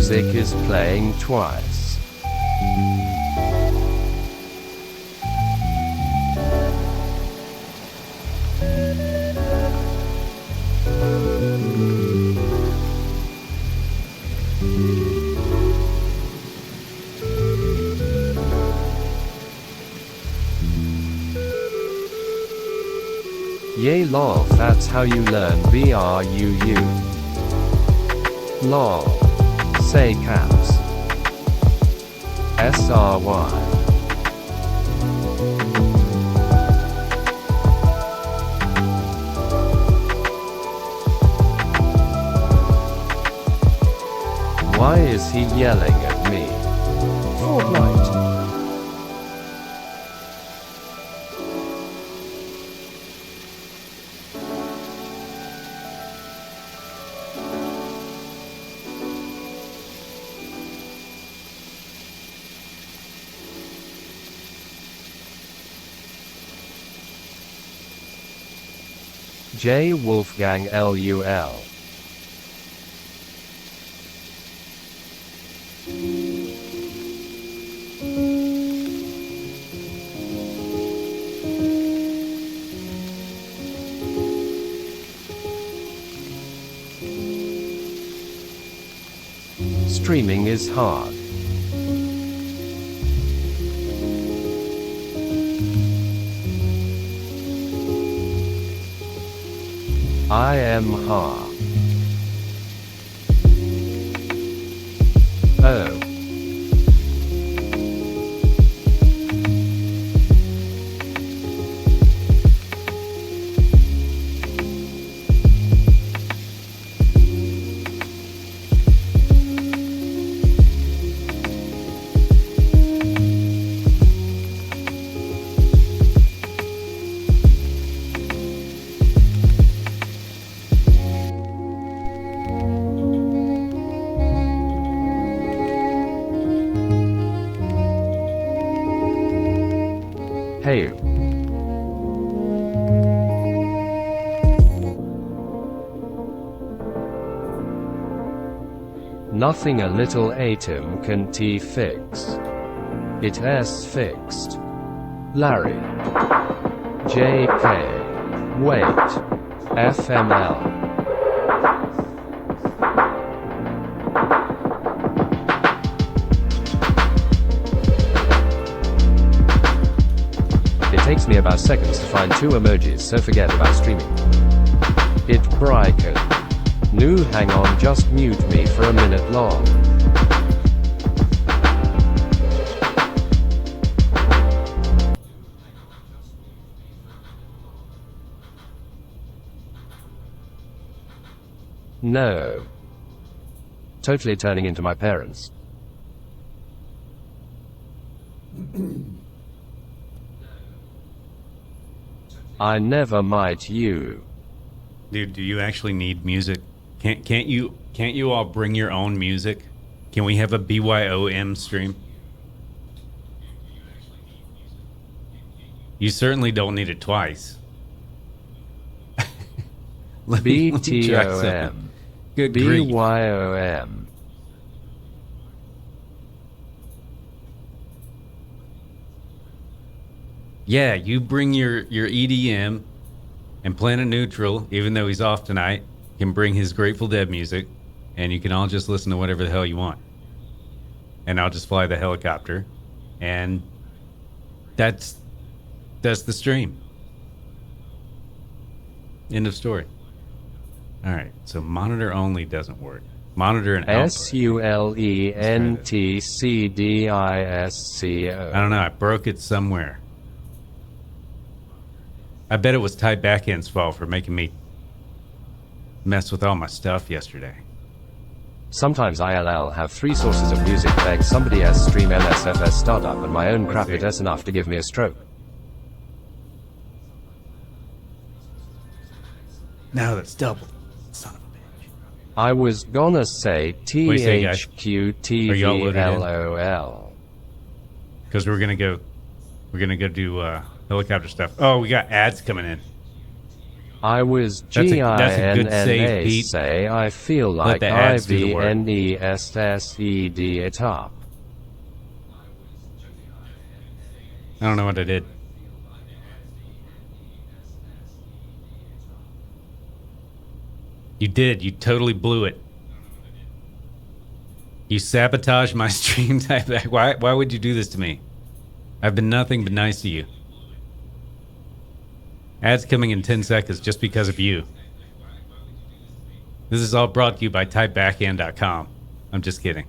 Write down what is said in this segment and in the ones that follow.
music is playing twice. Yay lol, that's how you learn BRUU. Lol. Say caps. SRY. Why is he yelling at me? Fortnite. J Wolfgang LUL. Streaming is hard. I am hard. Oh. Hey. Nothing a little atom can fix. It has fixed. Larry. JK. Wait. FML. Takes me about seconds to find two emojis, so forget about streaming. It Bryken. Nu hang on, just mute me for a minute long. No. Totally turning into my parents. I never might you. Dude, do you actually need music? Can't you all bring your own music? Can we have a BYOM stream? You certainly don't need it twice. BTOM. Good grief. BYOM. Yeah, you bring your EDM, and Planet Neutral, even though he's off tonight, can bring his Grateful Dead music, and you can all just listen to whatever the hell you want. And I'll just fly the helicopter, and that's the stream. End of story. All right, so monitor only doesn't work. Monitor and output. SULENTCDISCO. I don't know. I broke it somewhere. I bet it was Ty Backhand's fault for making me mess with all my stuff yesterday. Sometimes ILL have three sources of music playing somebody else's stream MSFS startup and my own crap it is enough to give me a stroke. Now that's double. Son of a bitch. I was gonna say THQTVLOL. Because we're gonna go do helicopter stuff. Oh, we got ads coming in. I was That's a good save, GINNA Pete. say I feel Let like the ads do the work. IVNESSED it up. I don't know what I did. You did. You totally blew it. You sabotaged my stream type back. Why would you do this to me? I've been nothing but nice to you. Ads coming in 10 seconds just because of you. This is all brought to you by typebackhand.com. I'm just kidding.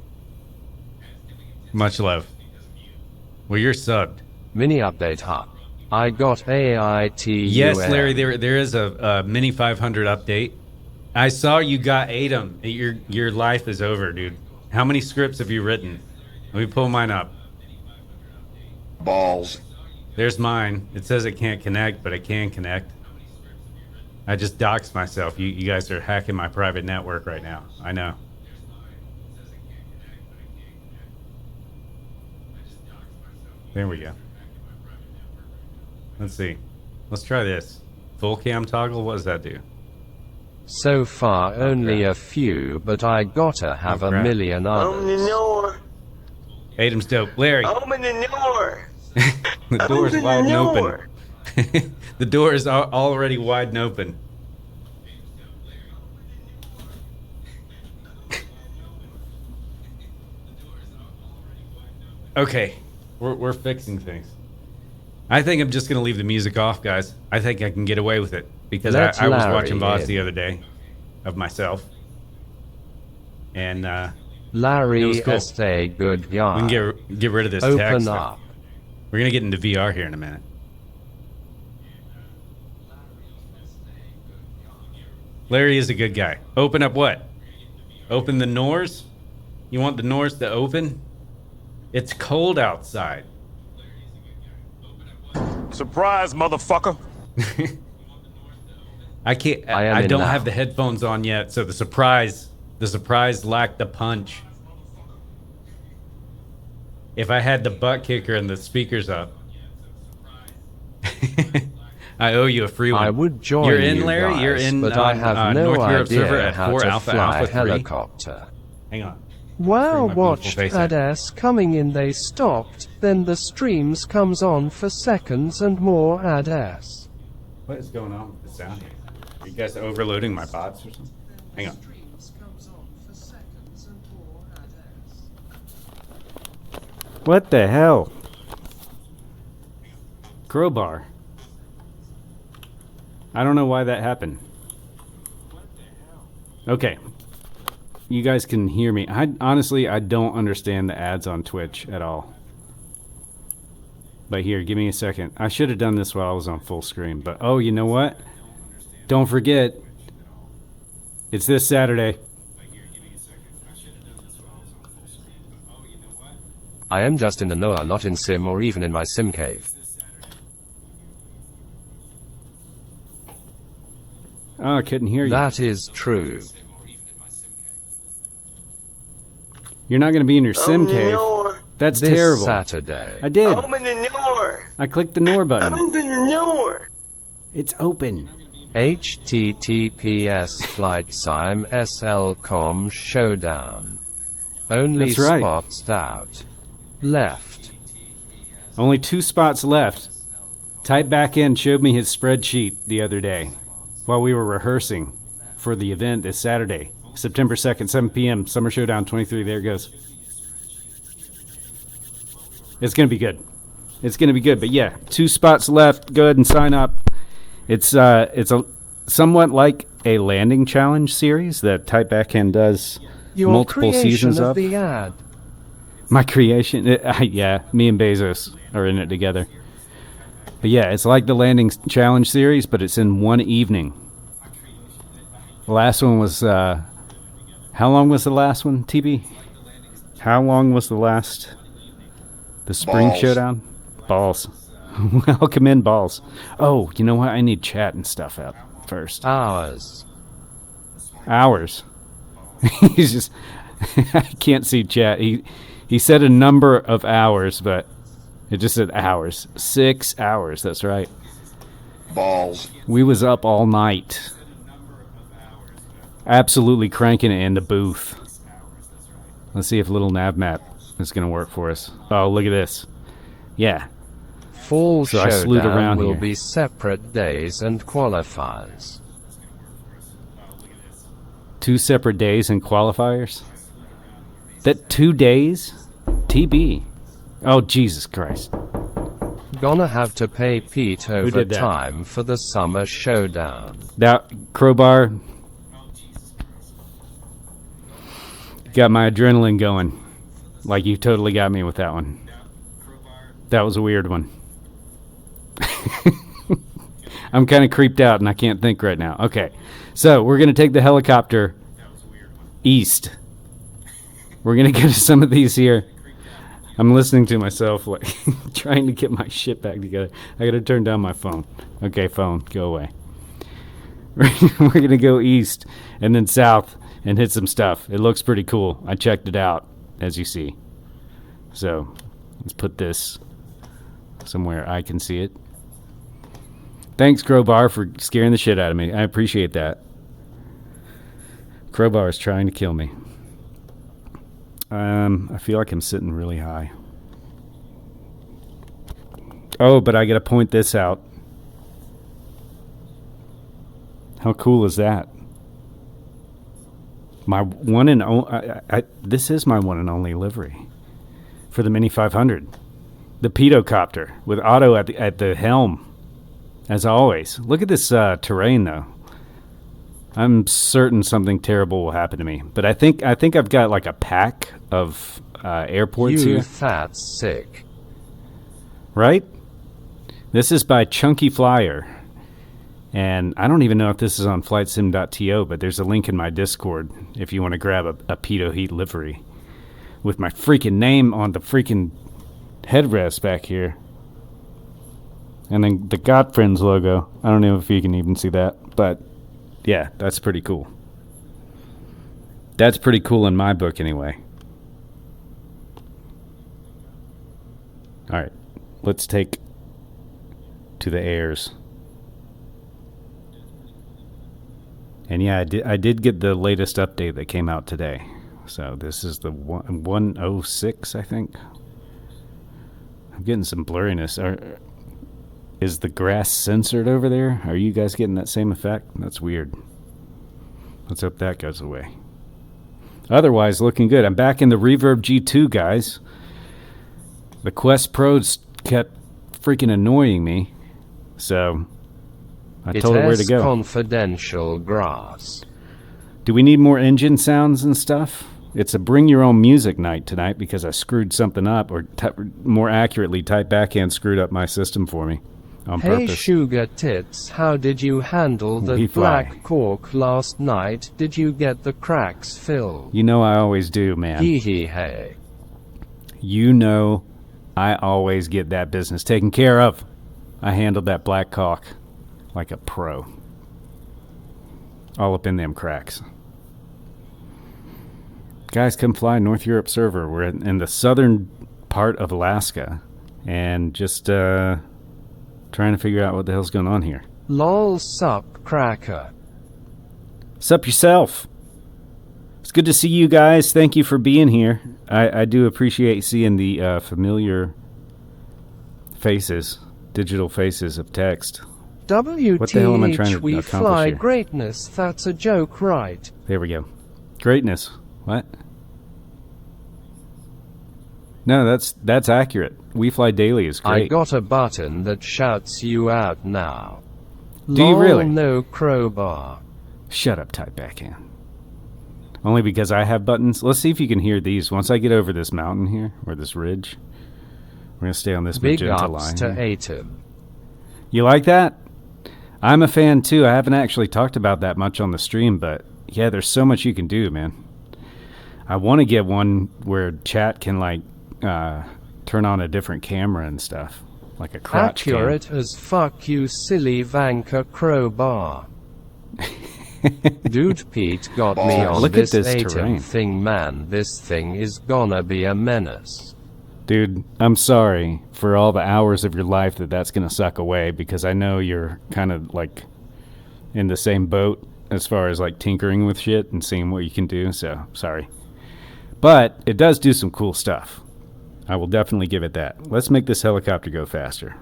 Much love. Well, you're subbed. Mini update up. I got AITUM. Yes, Larry, there is a mini 500 update. I saw you got ATOM. Your life is over, dude. How many scripts have you written? Let me pull mine up. Balls. There's mine. It says it can't connect, but it can connect. I just doxed myself. You guys are hacking my private network right now. I know. There we go. Let's see. Let's try this. Full cam toggle, what does that do? So far only crap. a few, but I gotta have Oh, a crap. million Open the others. door. Atom's dope. Larry, Open the door. the door's Open wide the and door. open. The door is already wide and open. Okay, we're fixing things. I think I'm just gonna leave the music off, guys. I think I can get away with it because Let I was Larry watching VODs in. the other day of myself, and It Larry was cool. is a good we guy. can get rid of this Open text. up. We're gonna get into VR here in a minute. Larry is a good guy. Open up what? Open the doors? You want the doors to open? It's cold outside. Surprise, motherfucker. I can't. I am I in don't now. have the headphones on yet, so the surprise lacked the punch. If I had the butt kicker and the speakers up, I owe you a free one. I would join You're in, you Larry. guys, You're in, but I have no North Europe server idea at how 4 to Alpha fly Alpha 3. helicopter. Hang on. Wow, Bring my beautiful watched face out. ads coming in, they stopped, then the streams comes on for seconds and more ads. What is going on with the sound here? Are you guys overloading my bots or something? Hang on. What the hell? Crowbar. I don't know why that happened. Okay. You guys can hear me. Honestly, I don't understand the ads on Twitch at all. But here, give me a second. I should have done this while I was on full screen. But, oh, you know what? Don't forget. It's this Saturday. I am just in the Noah, not in Sim or even in my Sim cave. Oh, I couldn't hear you. That is true. You're not going to be in your sim Open the cave. door. That's This terrible. Saturday. I did. Open the door. I clicked the NOR button. Open the door. It's open. HTTPS flight sim SLCom showdown. Only That's right. spots out. Left. Only 2 spots left. Type back in showed me his spreadsheet the other day while we were rehearsing for the event this Saturday, September 2nd, 7 p.m. Summer Showdown 23. There it goes. It's going to be good. It's going to be good. But yeah, 2 spots left. Go ahead and sign up. It's a somewhat like a landing challenge series that Type Backhand does Your multiple creation seasons of of. the ad. My creation, yeah, me and Bezos are in it together. But yeah, it's like the landing challenge series, but it's in one evening. The last one was, how long was the last one, TB? How long was the spring Balls. showdown? Balls. Welcome in, balls. Oh, you know what? I need chat and stuff up first. Hours. Hours. He's just, I can't see chat. He said a number of hours, but it just said hours. 6 hours, that's right. Balls. We was up all night. Absolutely cranking it in the booth. Let's see if little nav map is going to work for us. Oh, look at this. Yeah. Fall So I slewed Showdown around will here. be separate days and qualifiers. 2 separate days and qualifiers? That 2 days? TB. Oh, Jesus Christ. Gonna have to pay Pete did that? overtime for the summer showdown. That crowbar got my adrenaline going. Like you totally got me with that one. That was a weird one. I'm kind of creeped out and I can't think right now. Okay, so we're going to take the helicopter east. We're going to go to some of these here. I'm listening to myself, like trying to get my shit back together. I got to turn down my phone. Okay, phone, go away. We're going to go east and then south and hit some stuff. It looks pretty cool. I checked it out, as you see. So let's put this somewhere I can see it. Thanks, Crowbar, for scaring the shit out of me. I appreciate that. Crowbar is trying to kill me. I feel like I'm sitting really high. Oh, but I got to point this out. How cool is that? My one and only. This is my one and only livery for the Mini 500. The pedocopter with Otto at the helm. As always. Look at this terrain, though. I'm certain something terrible will happen to me. But I think I've got like a pack of airports You here. fat sick. Right? This is by Chunky Flyer. And I don't even know if this is on flightsim.to, but there's a link in my Discord if you want to grab a Pedo Heat livery. With my freaking name on the freaking headrest back here. And then the God Friends logo. I don't know if you can even see that. But, yeah, that's pretty cool. That's pretty cool in my book, anyway. All right. Let's take to the airs. And, yeah, I did get the latest update that came out today. So this is the 106, I think. I'm getting some blurriness. Is the grass censored over there? Are you guys getting that same effect? That's weird. Let's hope that goes away. Otherwise, looking good. I'm back in the Reverb G2, guys. The Quest Pros kept freaking annoying me. So, I told her where to go. Confidential grass. Do we need more engine sounds and stuff? It's a bring your own music night tonight because I screwed something up, or more accurately, Type Backhand screwed up my system for me. On Hey purpose. Sugar Tits, how did you handle the We fly. black cork last night? Did you get the cracks filled? You know I always do, man. Hee hee hey. You know I always get that business taken care of. I handled that black caulk like a pro. All up in them cracks. Guys, come fly North Europe server. We're in the southern part of Alaska. And just trying to figure out what the hell's going on here. Lol sup cracker. Sup yourself. It's good to see you guys. Thank you for being here. I do appreciate seeing the familiar faces, digital faces of text. What the hell am I trying to WTH we accomplish fly here? greatness, that's a joke, right? There we go. Greatness. What? No, that's accurate. We Fly Daily is great. I got a button that shouts you out now. Do you Lol, really? no crowbar. Shut up, Type Backhand. Only because I have buttons. Let's see if you can hear these. Once I get over this mountain here, or this ridge, we're going to stay on this Big magenta ups line. to here. Atom. You like that? I'm a fan too. I haven't actually talked about that much on the stream, but yeah, there's so much you can do, man. I want to get one where chat can like turn on a different camera and stuff, like a crotch cam. Accurate as fuck, you silly vanker crowbar. Dude, Pete got me on Look at this this Atom terrain. thing, man. This thing is gonna be a menace. Dude, I'm sorry for all the hours of your life that's going to suck away, because I know you're kind of like in the same boat as far as like tinkering with shit and seeing what you can do, so sorry. But it does do some cool stuff. I will definitely give it that. Let's make this helicopter go faster.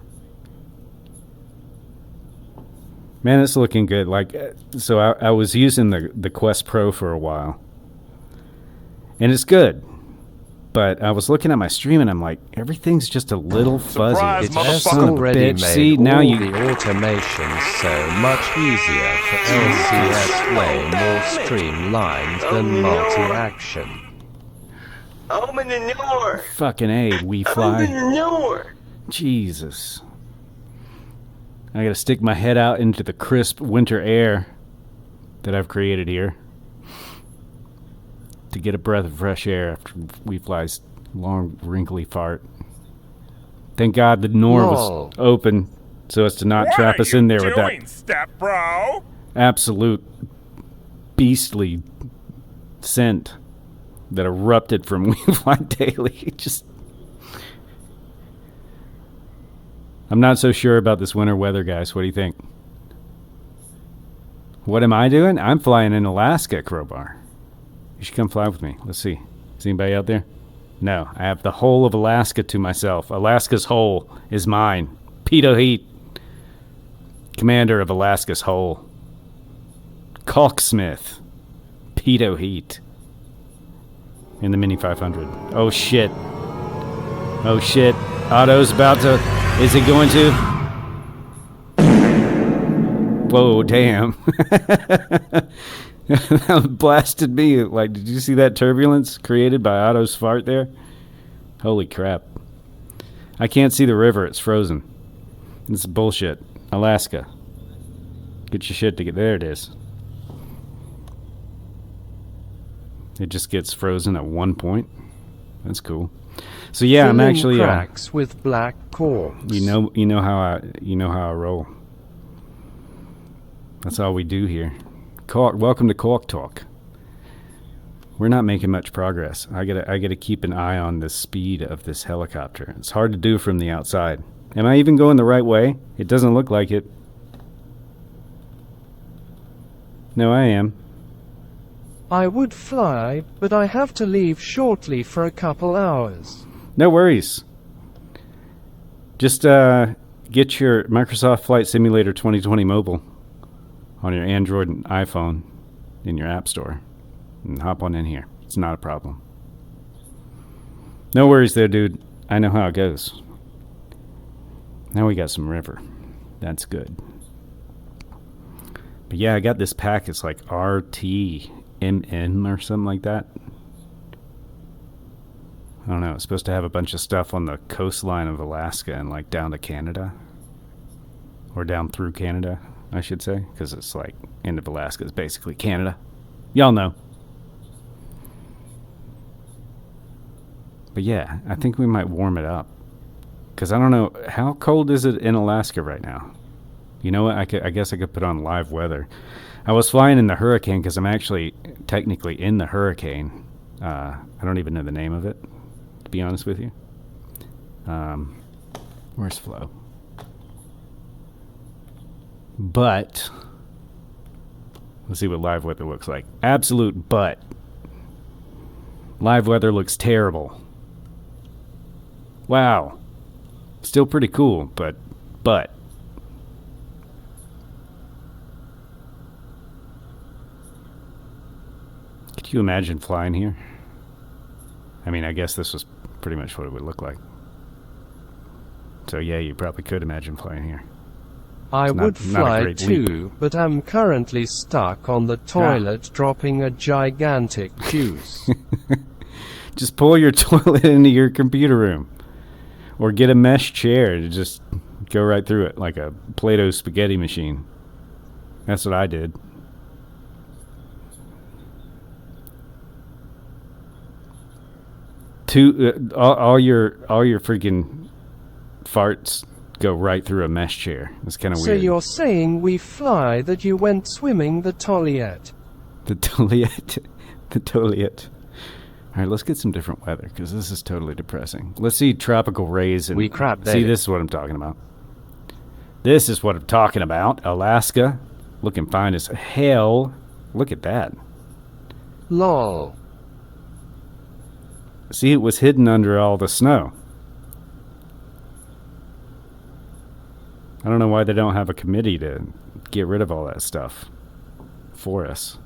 Man, it's looking good. Like, so I was using the Quest Pro for a while, and it's good. But I was looking at my stream, and I'm like, everything's just a little fuzzy. Surprise, It's motherfucker. just son of a Already bitch. made See, now all you. the automation so much easier for LCS play, more streamlined than multi-action. Open the door. Fucking A, we Open fly. the door. Jesus. I gotta stick my head out into the crisp winter air that I've created here to get a breath of fresh air after we fly's long, wrinkly fart. Thank God the door was open so as to not trap us in there with that step bro? absolute beastly scent that erupted from We Fly Daily. Just, I'm not so sure about this winter weather, guys. What do you think? What am I doing? I'm flying in Alaska, Crowbar. You should come fly with me. Let's see. Is anybody out there? No, I have the whole of Alaska to myself. Alaska's whole is mine. Pedo Heat, commander of Alaska's whole. Caulksmith, Pedo Heat. In the Mini 500. Oh shit. Oh shit. Otto's about to... Is it going to? Whoa, damn. That blasted me. Like, did you see that turbulence created by Otto's fart there? Holy crap. I can't see the river. It's frozen. This is bullshit. Alaska. Get your shit to get... There it is. It just gets frozen at one point. That's cool. So yeah, I'm actually cracks with black corks. you know how I roll. That's all we do here. Welcome to Cork Talk. We're not making much progress. I gotta keep an eye on the speed of this helicopter. It's hard to do from the outside. Am I even going the right way? It doesn't look like it. No, I am. I would fly, but I have to leave shortly for a couple hours. No worries. Just get your Microsoft Flight Simulator 2020 mobile on your Android and iPhone in your App Store and hop on in here. It's not a problem. No worries there, dude. I know how it goes. Now we got some river. That's good. But yeah, I got this pack. It's like RTMN or something like that. I don't know. It's supposed to have a bunch of stuff on the coastline of Alaska and like down to Canada. Or down through Canada, I should say. Because it's like end of Alaska is basically Canada. Y'all know. But yeah, I think we might warm it up. Because I don't know. How cold is it in Alaska right now? You know what? I guess I could put on live weather. I was flying in the hurricane because I'm actually technically in the hurricane. I don't even know the name of it, to be honest with you. Where's Flo? But let's see what live weather looks like. Absolute butt. Live weather looks terrible. Wow. Still pretty cool, but. Could you imagine flying here? I mean, I guess this was pretty much what it would look like. So yeah, you probably could imagine flying here. I would not a fly great too, but I'm currently stuck on the toilet dropping a gigantic juice. Just pull your toilet into your computer room. Or get a mesh chair to just go right through it like a Play-Doh spaghetti machine. That's what I did. All your freaking farts go right through a mesh chair. It's kind of So weird. you're saying we fly that you went swimming the Toliet? The Toliet. The Toliet. All right, let's get some different weather because this is totally depressing. Let's see tropical rays and We crap see. daily. This is what I'm talking about. This is what I'm talking about. Alaska, looking fine as hell. Look at that. Lol. See, it was hidden under all the snow. I don't know why they don't have a committee to get rid of all that stuff for us.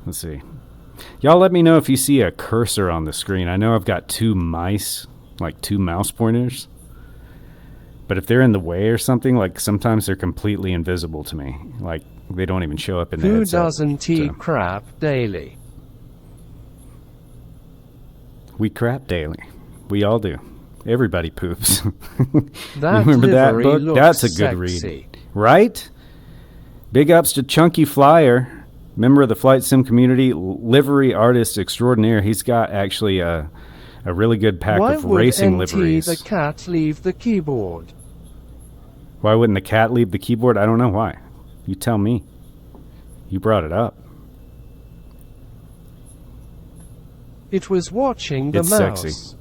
Let's see. Y'all let me know if you see a cursor on the screen. I know I've got two mice, like two mouse pointers. But if they're in the way or something, like sometimes they're completely invisible to me. Like they don't even show up in the Who headset. doesn't eat So, crap daily? we crap daily. We all do. Everybody poops. That You remember that livery book? looks That's a good sexy. read. Right? Big ups to Chunky Flyer, member of the Flight Sim community, livery artist extraordinaire. He's got actually a really good pack Why of would racing NT liveries. the cat leave the keyboard? Why wouldn't the cat leave the keyboard? I don't know why. You tell me. You brought it up. It was watching the It's mouse. sexy.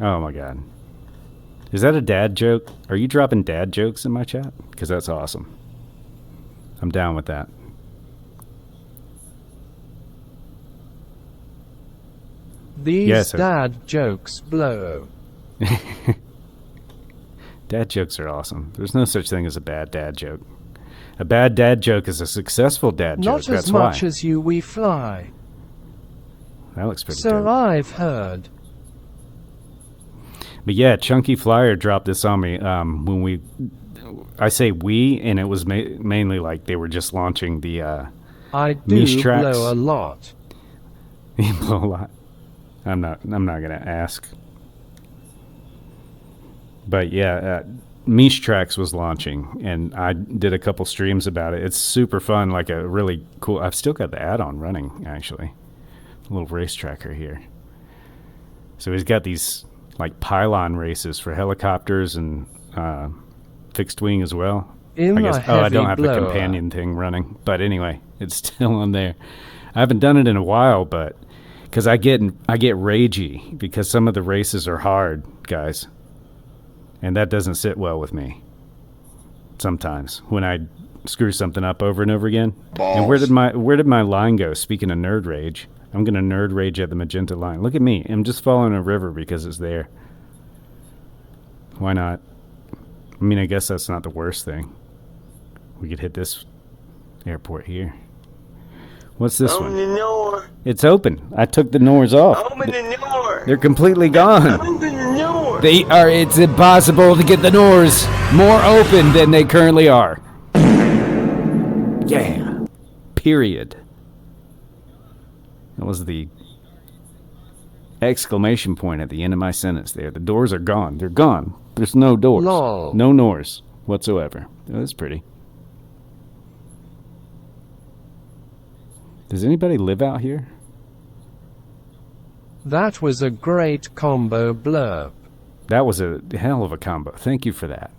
Oh my god. Is that a dad joke? Are you dropping dad jokes in my chat? Because that's awesome. I'm down with that. These Yes, sir. dad jokes blow. Dad jokes are awesome. There's no such thing as a bad dad joke. A bad dad joke is a successful dad joke. Not That's as much why. as you we fly. That looks pretty So dope. I've heard. But yeah, Chunky Flyer dropped this on me when we. I say we, and it was mainly like they were just launching the. I Niche do tracks. blow a lot. You blow a lot. I'm not gonna ask. But yeah, Mish Tracks was launching, and I did a couple streams about it. It's super fun, like a really cool. I've still got the add-on running, actually. A little race tracker here. So he's got these like pylon races for helicopters and fixed wing as well. In I guess. my Oh, I don't heavy have the blower. companion thing running, but anyway, it's still on there. I haven't done it in a while, but because I get ragey because some of the races are hard, guys, and that doesn't sit well with me. Sometimes when I screw something up over and over again. And where did my line go? Speaking of nerd rage, I'm gonna nerd rage at the magenta line. Look at me. I'm just following a river because it's there. Why not? I mean, I guess that's not the worst thing. We could hit this airport here. What's this Open one? the door. It's open. I took the doors off. Open the door. They're completely gone. Open the door. They are. It's impossible to get the doors more open than they currently are. Yeah. Period. That was the exclamation point at the end of my sentence there. The doors are gone. They're gone. There's no doors. Lol. No doors whatsoever. Oh, that's pretty. Does anybody live out here? That was a great combo blurb. That was a hell of a combo. Thank you for that.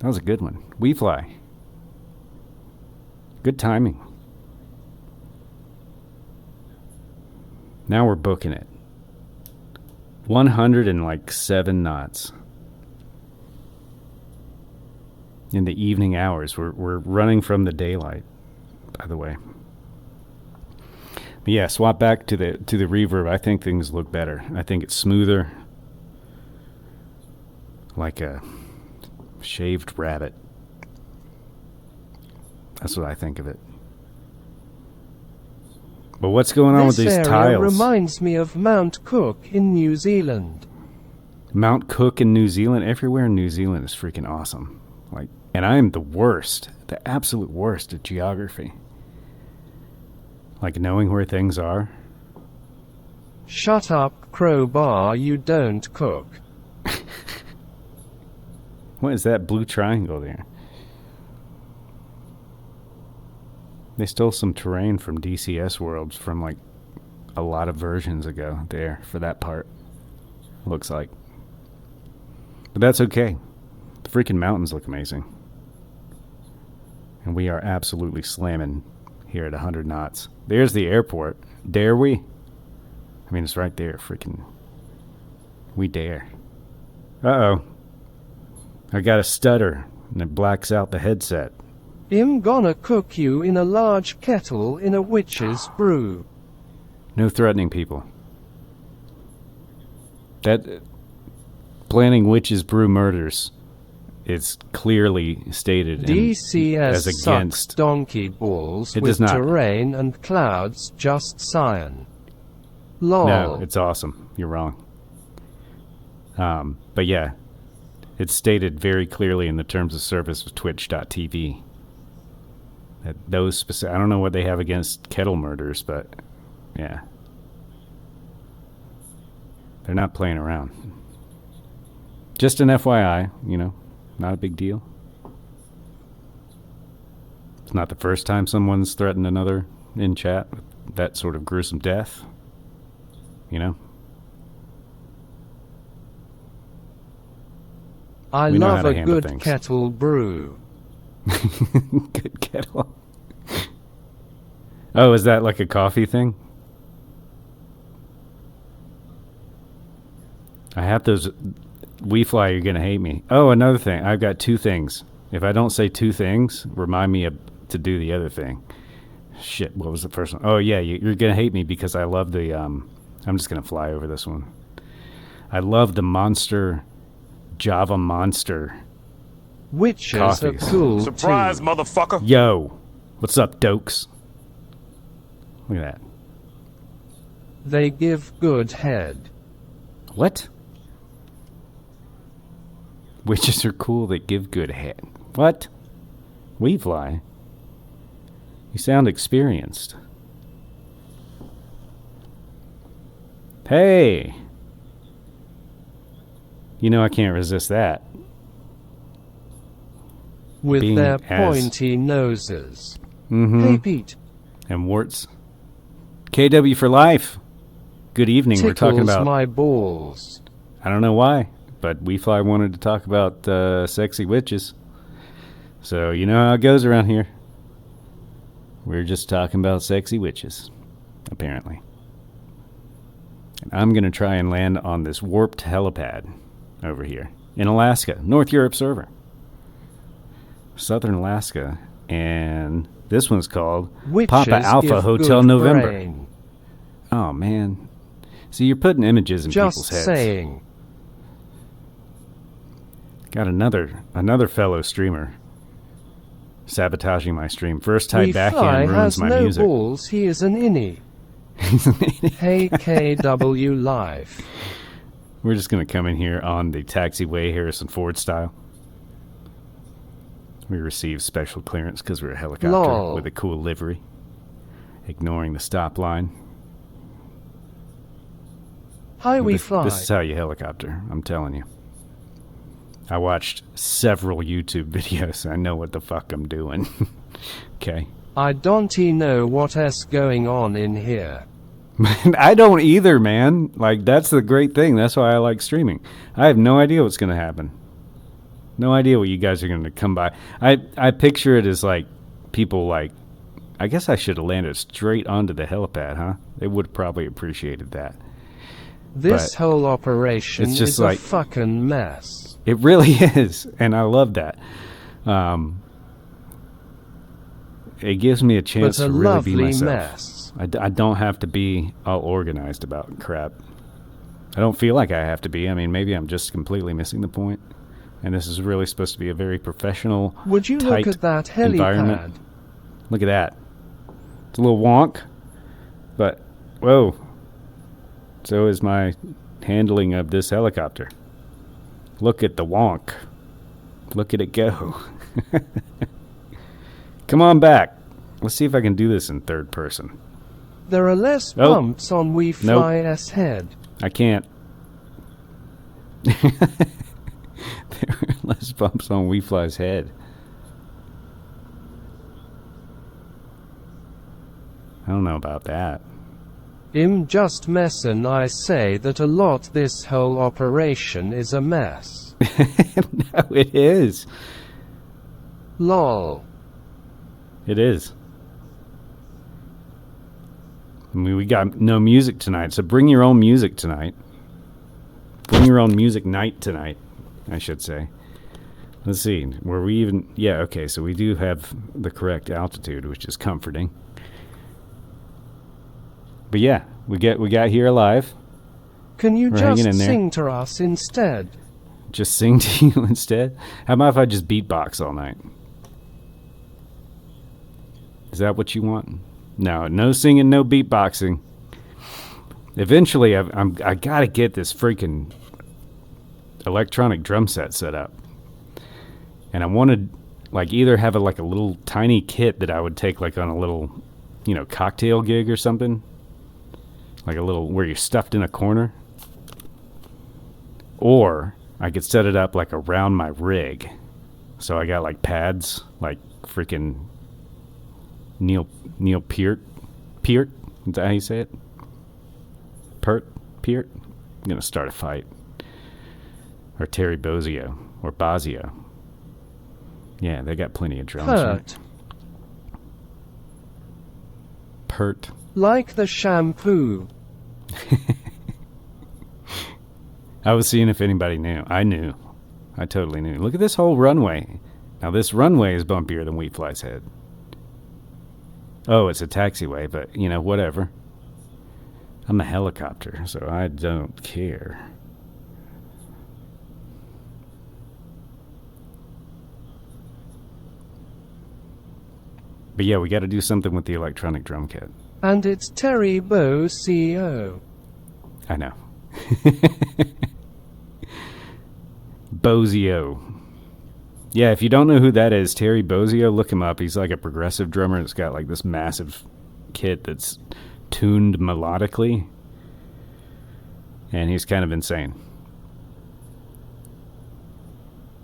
That was a good one. We fly. Good timing. Now we're booking it. 107 knots. In the evening hours. We're running from the daylight, by the way. But yeah, swap back to the reverb. I think things look better. I think it's smoother. Like a shaved rabbit. That's what I think of it. But what's going on with This these area tiles? reminds me of Mount Cook in New Zealand. Mount Cook in New Zealand. Everywhere in New Zealand is freaking awesome. Like, and I am the worst, the absolute worst at geography. Like knowing where things are. Shut up, crowbar, you don't cook. What is that blue triangle there? They stole some terrain from DCS Worlds from like a lot of versions ago there for that part. Looks like. But that's okay. The freaking mountains look amazing. And we are absolutely slamming here at 100 knots. There's the airport. Dare we? I mean, it's right there. Freaking. We dare. Uh-oh. I got a stutter, and it blacks out the headset. I'm gonna cook you in a large kettle in a witch's brew. No threatening people. That planning witches brew murders is clearly stated DCS as against. sucks donkey balls It with does not. terrain and clouds, just cyan. Lol. No, it's awesome. You're wrong. But yeah, it's stated very clearly in the terms of service of Twitch.tv that those specific. I don't know what they have against kettle murders, but yeah, they're not playing around. Just an FYI, you know, not a big deal. It's not the first time someone's threatened another in chat with that sort of gruesome death. You know? I We know how love to a handle good things. kettle brew. Good kettle. Oh, is that like a coffee thing? I have those. WeFly, you're going to hate me. Oh, another thing. I've got two things. If I don't say two things, remind me to do the other thing. Shit, what was the first one? Oh, yeah, you're going to hate me because I love the... I'm just going to fly over this one. I love the Java Monster Witches are coffees. cool Surprise, too. motherfucker. Yo, what's up, dokes? Look at that. They give good head. What? Witches are cool that give good head. What? WeFly? You sound experienced. Hey! You know I can't resist that. With Being their as- pointy noses. Mm-hmm. Hey Pete, And warts. KW for life. Good evening. We're talking tickles about... my balls. I don't know why, but WeFly wanted to talk about sexy witches. So you know how it goes around here. We're just talking about sexy witches, apparently. And I'm going to try and land on this warped helipad over here in Alaska, North Europe server. Southern Alaska. And this one's called Witches Papa Alpha give Hotel good November. brain. Oh, man. See, you're putting images in Just people's heads. saying. Got another fellow streamer sabotaging my stream. First type backhand ruins has my no music. balls, he is an innie. Hey KW Live. We're just going to come in here on the taxiway Harrison Ford style. We received special clearance because we're a helicopter Lol. with a cool livery. Ignoring the stop line. Hi, we This fly. is how you helicopter, I'm telling you. I watched several YouTube videos. I know what the fuck I'm doing. Okay. I don't know what's going on in here. I don't either, man. Like, that's the great thing. That's why I like streaming. I have no idea what's going to happen. No idea what you guys are going to come by. I picture it as like people like, I guess I should have landed straight onto the helipad, huh? They would have probably appreciated that. This But whole operation it's just is like- a fucking mess. It really is, and I love that. It gives me a chance But a to really be lovely myself. mess. I don't have to be all organized about crap. I don't feel like I have to be. I mean, maybe I'm just completely missing the point. And this is really supposed to be a very professional, Would you tight look at that environment. helipad? Look at that. It's a little wonk, but whoa. So is my handling of this helicopter. Look at the wonk. Look at it go. Come on back. Let's see if I can do this in third person. There are less Oh. bumps on We Fly's head. I can't. There are less bumps on WeFly's head. I don't know about that. I'm just messin'. I say that a lot. This whole operation is a mess. No, it is. Lol. It is. I mean, we got no music tonight, so bring your own music tonight. Bring your own music night tonight, I should say. Let's see. Were we even... Yeah, okay, so we do have the correct altitude, which is comforting. But yeah, we got here alive. Can you We're hanging just in there. sing to us instead? Just sing to you instead? How about if I just beatbox all night? Is that what you want? No singing, no beatboxing. Eventually, I gotta get this freaking electronic drum set up. And I wanted, like, either have a little tiny kit that I would take, like, on a little, cocktail gig or something. Like a little, where you're stuffed in a corner. Or I could set it up, like, around my rig. So I got, like, pads, like, freaking Neil Peart? Is that how you say it? Peart? I'm going to start a fight. Or Terry Bozzio. Or Bozzio. Yeah, they got plenty of drums. Pert. Pert. Like the shampoo. I was seeing if anybody knew. I knew. I totally knew. Look at this whole runway. Now, this runway is bumpier than Wheatfly's head. Oh, it's a taxiway, but, whatever. I'm a helicopter, so I don't care. But yeah, we got to do something with the electronic drum kit. And it's Terry Bozzio. I know. Bozzio. Yeah, if you don't know who that is, Terry Bozzio, look him up. He's like a progressive drummer that's got like this massive kit that's tuned melodically. And he's kind of insane.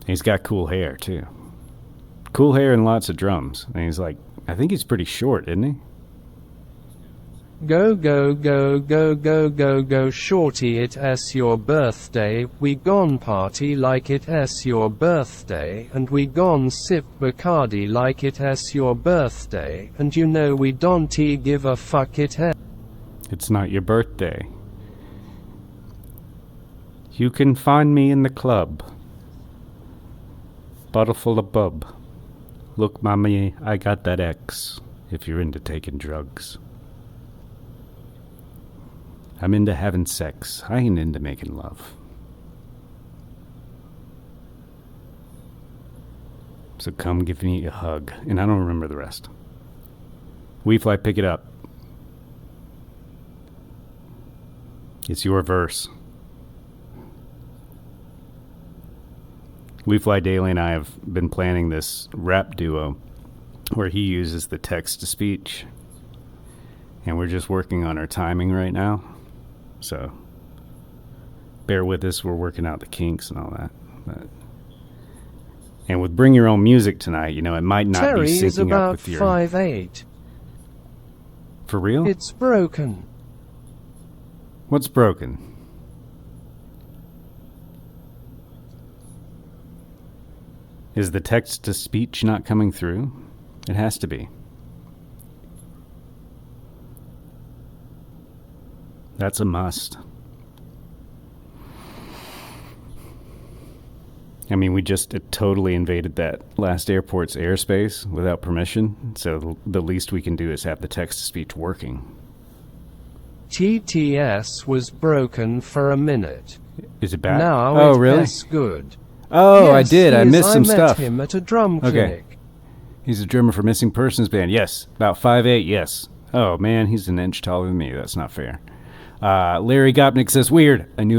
He's got cool hair, too. Cool hair and lots of drums. And he's like, I think he's pretty short, isn't he? Go, go, go, go, go, go, go, shorty, it's your birthday. We gon' party like it's your birthday. And we gon' sip Bacardi like it's your birthday. And we don't give a fuck It's not your birthday. You can find me in the club. Bottle full of bub. Look, mommy, I got that X. If you're into taking drugs. I'm into having sex. I ain't into making love. So come give me a hug. And I don't remember the rest. Wheatfly, pick it up. It's your verse. Wheatfly Daily and I have been planning this rap duo where he uses the text-to-speech. And we're just working on our timing right now. So, bear with us. We're working out the kinks and all that. And with Bring Your Own Music tonight, it might not Terry be is syncing about up with your... 5'8". For real? It's broken. What's broken? Is the text-to-speech not coming through? It has to be. That's a must. I mean, we just totally invaded that last airport's airspace without permission, so the least we can do is have the text-to-speech working. TTS was broken for a minute. Is it back? Now really? it's good. Oh, Yes, I did. I he is. missed some I met stuff. him at a drum clinic. He's a drummer for Missing Persons Band. Yes. About 5'8", yes. Oh, man, he's an inch taller than me. That's not fair. Larry Gopnik says, weird. I knew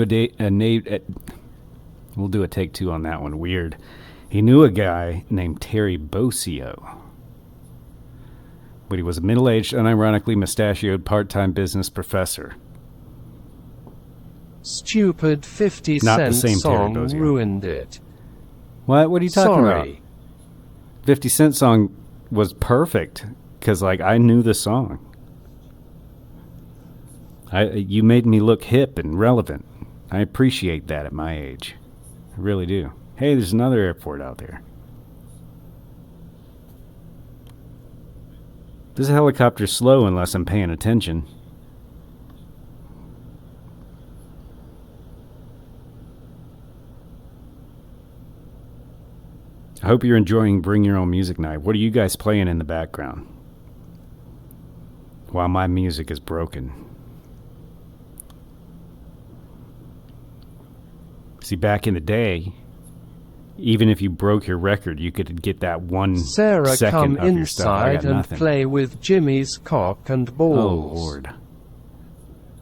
we'll do a take two on that one. Weird. He knew a guy named Terry Bozzio. But he was a middle-aged, unironically mustachioed part-time business professor. Stupid 50 Not the Cent same Terry song Bozzio. ruined it. What are you talking about? Sorry. 50 Cent song was perfect because, I knew the song. You made me look hip and relevant. I appreciate that at my age. I really do. Hey, there's another airport out there. This helicopter's slow unless I'm paying attention. I hope you're enjoying Bring Your Own Music Night. What are you guys playing in the background? While my music is broken. See, back in the day, even if you broke your record, you could get that 1 Sarah, second come of your stuff. I got inside and nothing. play with Jimmy's cock and balls. Oh, Lord.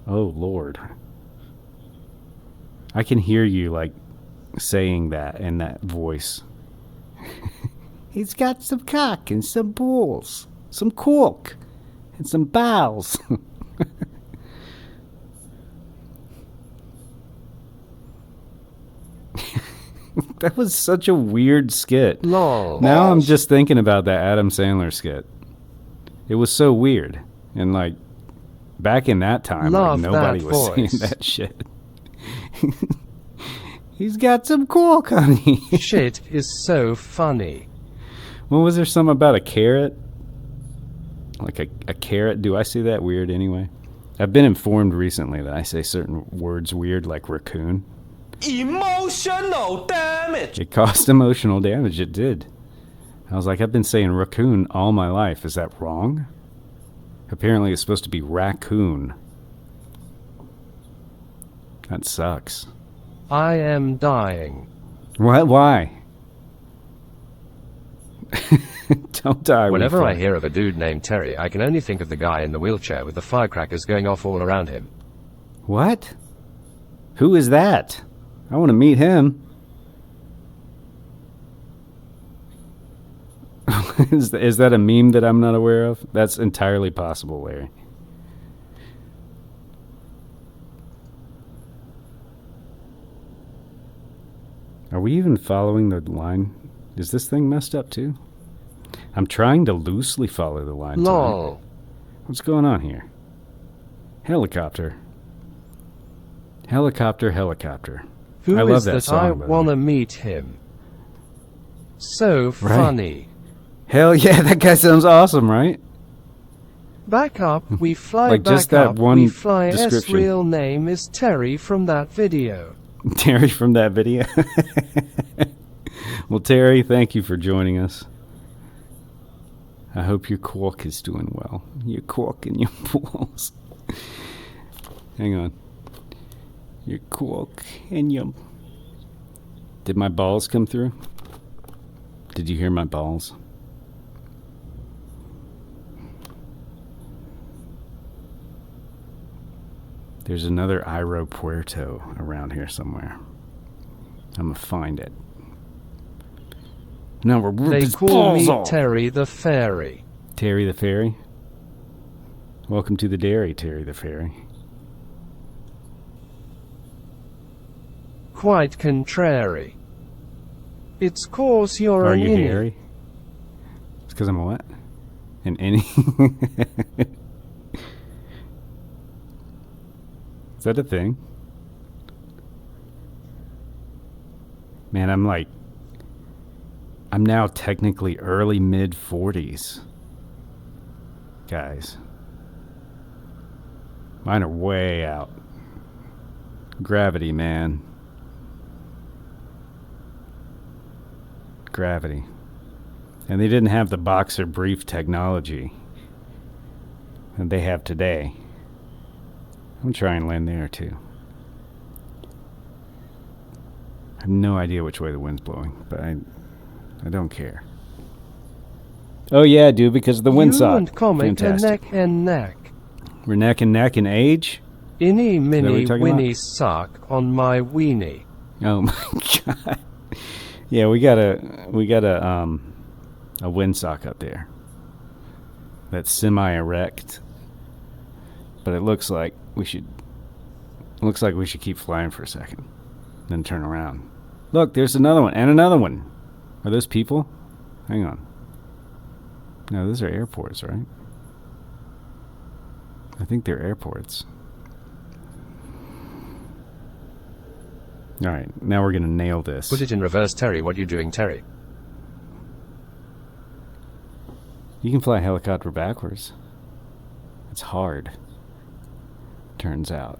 Oh, Lord. I can hear you, like, saying that in that voice. He's got some cock and some balls, some cork, and some bowels. That was such a weird skit. Lol. Now I'm just thinking about that Adam Sandler skit. It was so weird. And, like, back in that time, like, Love nobody that was saying voice. that shit. He's got some cork, honey. Shit is so funny. What was there something about a carrot? Like a carrot? Do I say that weird anyway? I've been informed recently that I say certain words weird, like raccoon. Emotional damage. It caused emotional damage. It did. I was like, I've been saying raccoon all my life. Is that wrong? Apparently it's supposed to be raccoon. That sucks. I am dying. What? Why? Don't die. Whenever I refund. hear of a dude named Terry, I can only think of the guy in the wheelchair with the firecrackers going off all around him. What? Who is that? I want to meet him. Is that a meme that I'm not aware of? That's entirely possible, Larry. Are we even following the line? Is this thing messed up too? I'm trying to loosely follow the line. tonight. Lol. What's going on here? Helicopter. Helicopter, helicopter. Who I love is that that song, I by the way. wanna meet him? So Right. funny. Hell yeah, that guy sounds awesome, right? Back up, we fly Like back just that up, one we fly. S description. real name is Terry from that video. Terry from that video. Well, Terry, thank you for joining us. I hope your cork is doing well. Your cork and your balls. Hang on. Your cork and your... Did my balls come through? Did you hear my balls? There's another aeropuerto around here somewhere. I'm gonna find it. No, we're They his call balls me off. Terry the Fairy. Terry the Fairy. Welcome to the dairy, Terry the Fairy. Quite contrary. It's 'cause you're Are an you innie. hairy? It's because I'm a what? An innie? Is that a thing? Man, I'm now technically early mid-40s. Guys. Mine are way out. Gravity, man. Gravity. And they didn't have the boxer brief technology that they have today. I'm trying to land there too. I have no idea which way the wind's blowing, but I don't care. Oh yeah, I do, because of the You windsock. and comic Fantastic. neck and neck. We're neck and neck in age? Innie what mini you're talking winnie suck on my weenie. Oh my god. Yeah, we got a windsock up there. That's semi-erect. But it looks like we should keep flying for a second. Then turn around. Look, there's another one and another one. Are those people? Hang on. No, those are airports, right? I think they're airports. All right, now we're gonna nail this. Put it in reverse, Terry. What you doing, Terry? You can fly a helicopter backwards. It's hard. Turns out.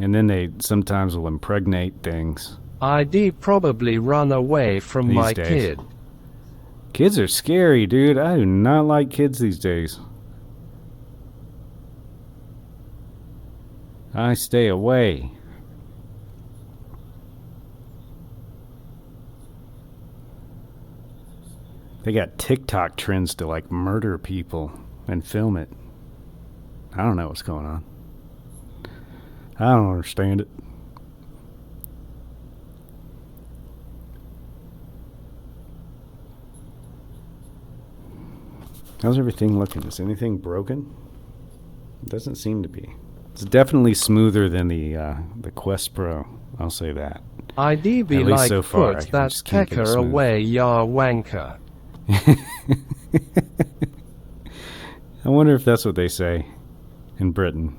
And then they sometimes will impregnate things. I'd probably run away from These my days. kid. Kids are scary, dude. I do not like kids these days. I stay away. They got TikTok trends to like murder people and film it. I don't know what's going on. I don't understand it. How's everything looking? Is anything broken? It doesn't seem to be. It's definitely smoother than the Quest Pro. I'll say that. I'd be At least like, so far, I put just that can't get it pecker smooth. away, ya wanker. I wonder if that's what they say in Britain.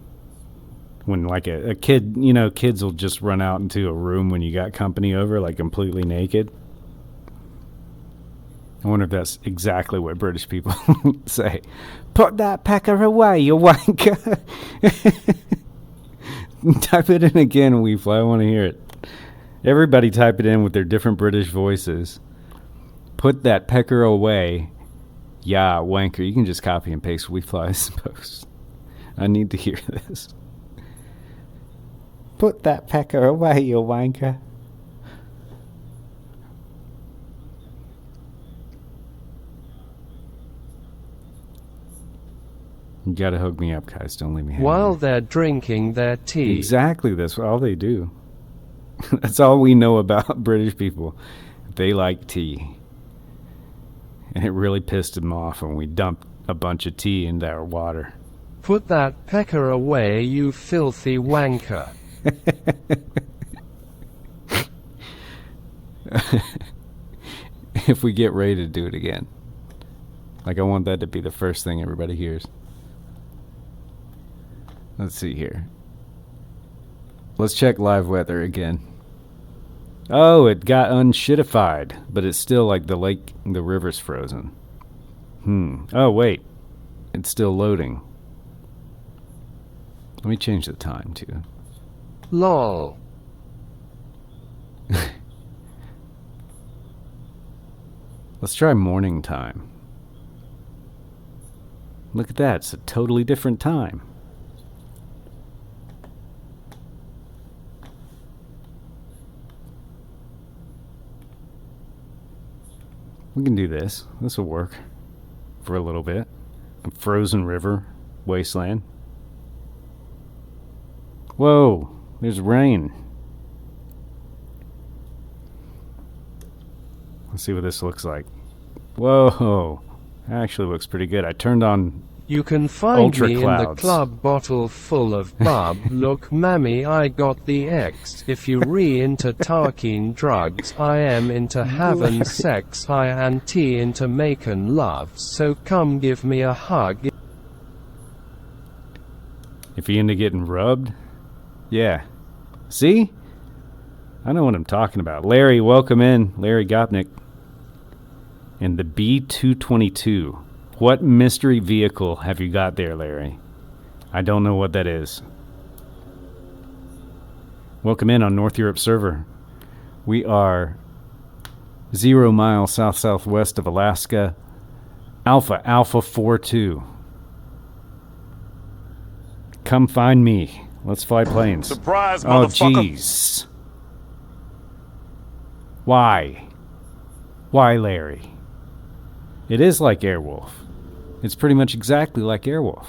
When like a kid, you know, kids will just run out into a room when you got company over, like completely naked. I wonder if that's exactly what British people say. Put that pecker away, you wanker. Type it in again, Weefly. I want to hear it. Everybody type it in with their different British voices. Put that pecker away, yeah, wanker. You can just copy and paste Weefly's post. I need to hear this. Put that pecker away, you wanker. You gotta hook me up, guys. Don't leave me hanging. While they're drinking their tea. Exactly, that's all they do. That's all we know about British people. They like tea. And it really pissed them off when we dumped a bunch of tea into our water. Put that pecker away, you filthy wanker. If we get ready to do it again. Like, I want that to be the first thing everybody hears. Let's see here. Let's check live weather again. Oh, it got unshitified, but it's still like the river's frozen. Oh, wait. It's still loading. Let me change the time, too. Lol. Let's try morning time. Look at that. It's a totally different time. We can do this. This will work for a little bit. A frozen river, wasteland. Whoa, there's rain. Let's see what this looks like. Whoa, actually looks pretty good. I turned on You can find Ultra me in the clouds. club bottle full of bub. Look, mammy, I got the X. If you into talking drugs, I am into having sex. I and T into making love. So come give me a hug. If you into getting rubbed? Yeah. See? I know what I'm talking about. Larry, welcome in. Larry Gopnik. And the B-222. What mystery vehicle have you got there, Larry? I don't know what that is. Welcome in on North Europe server. We are 0 miles south-southwest of Alaska. Alpha 42. Come find me. Let's fly planes. Surprise, Oh, motherfucker. jeez. Why? Why, Larry? It is like Airwolf. It's pretty much exactly like Airwolf.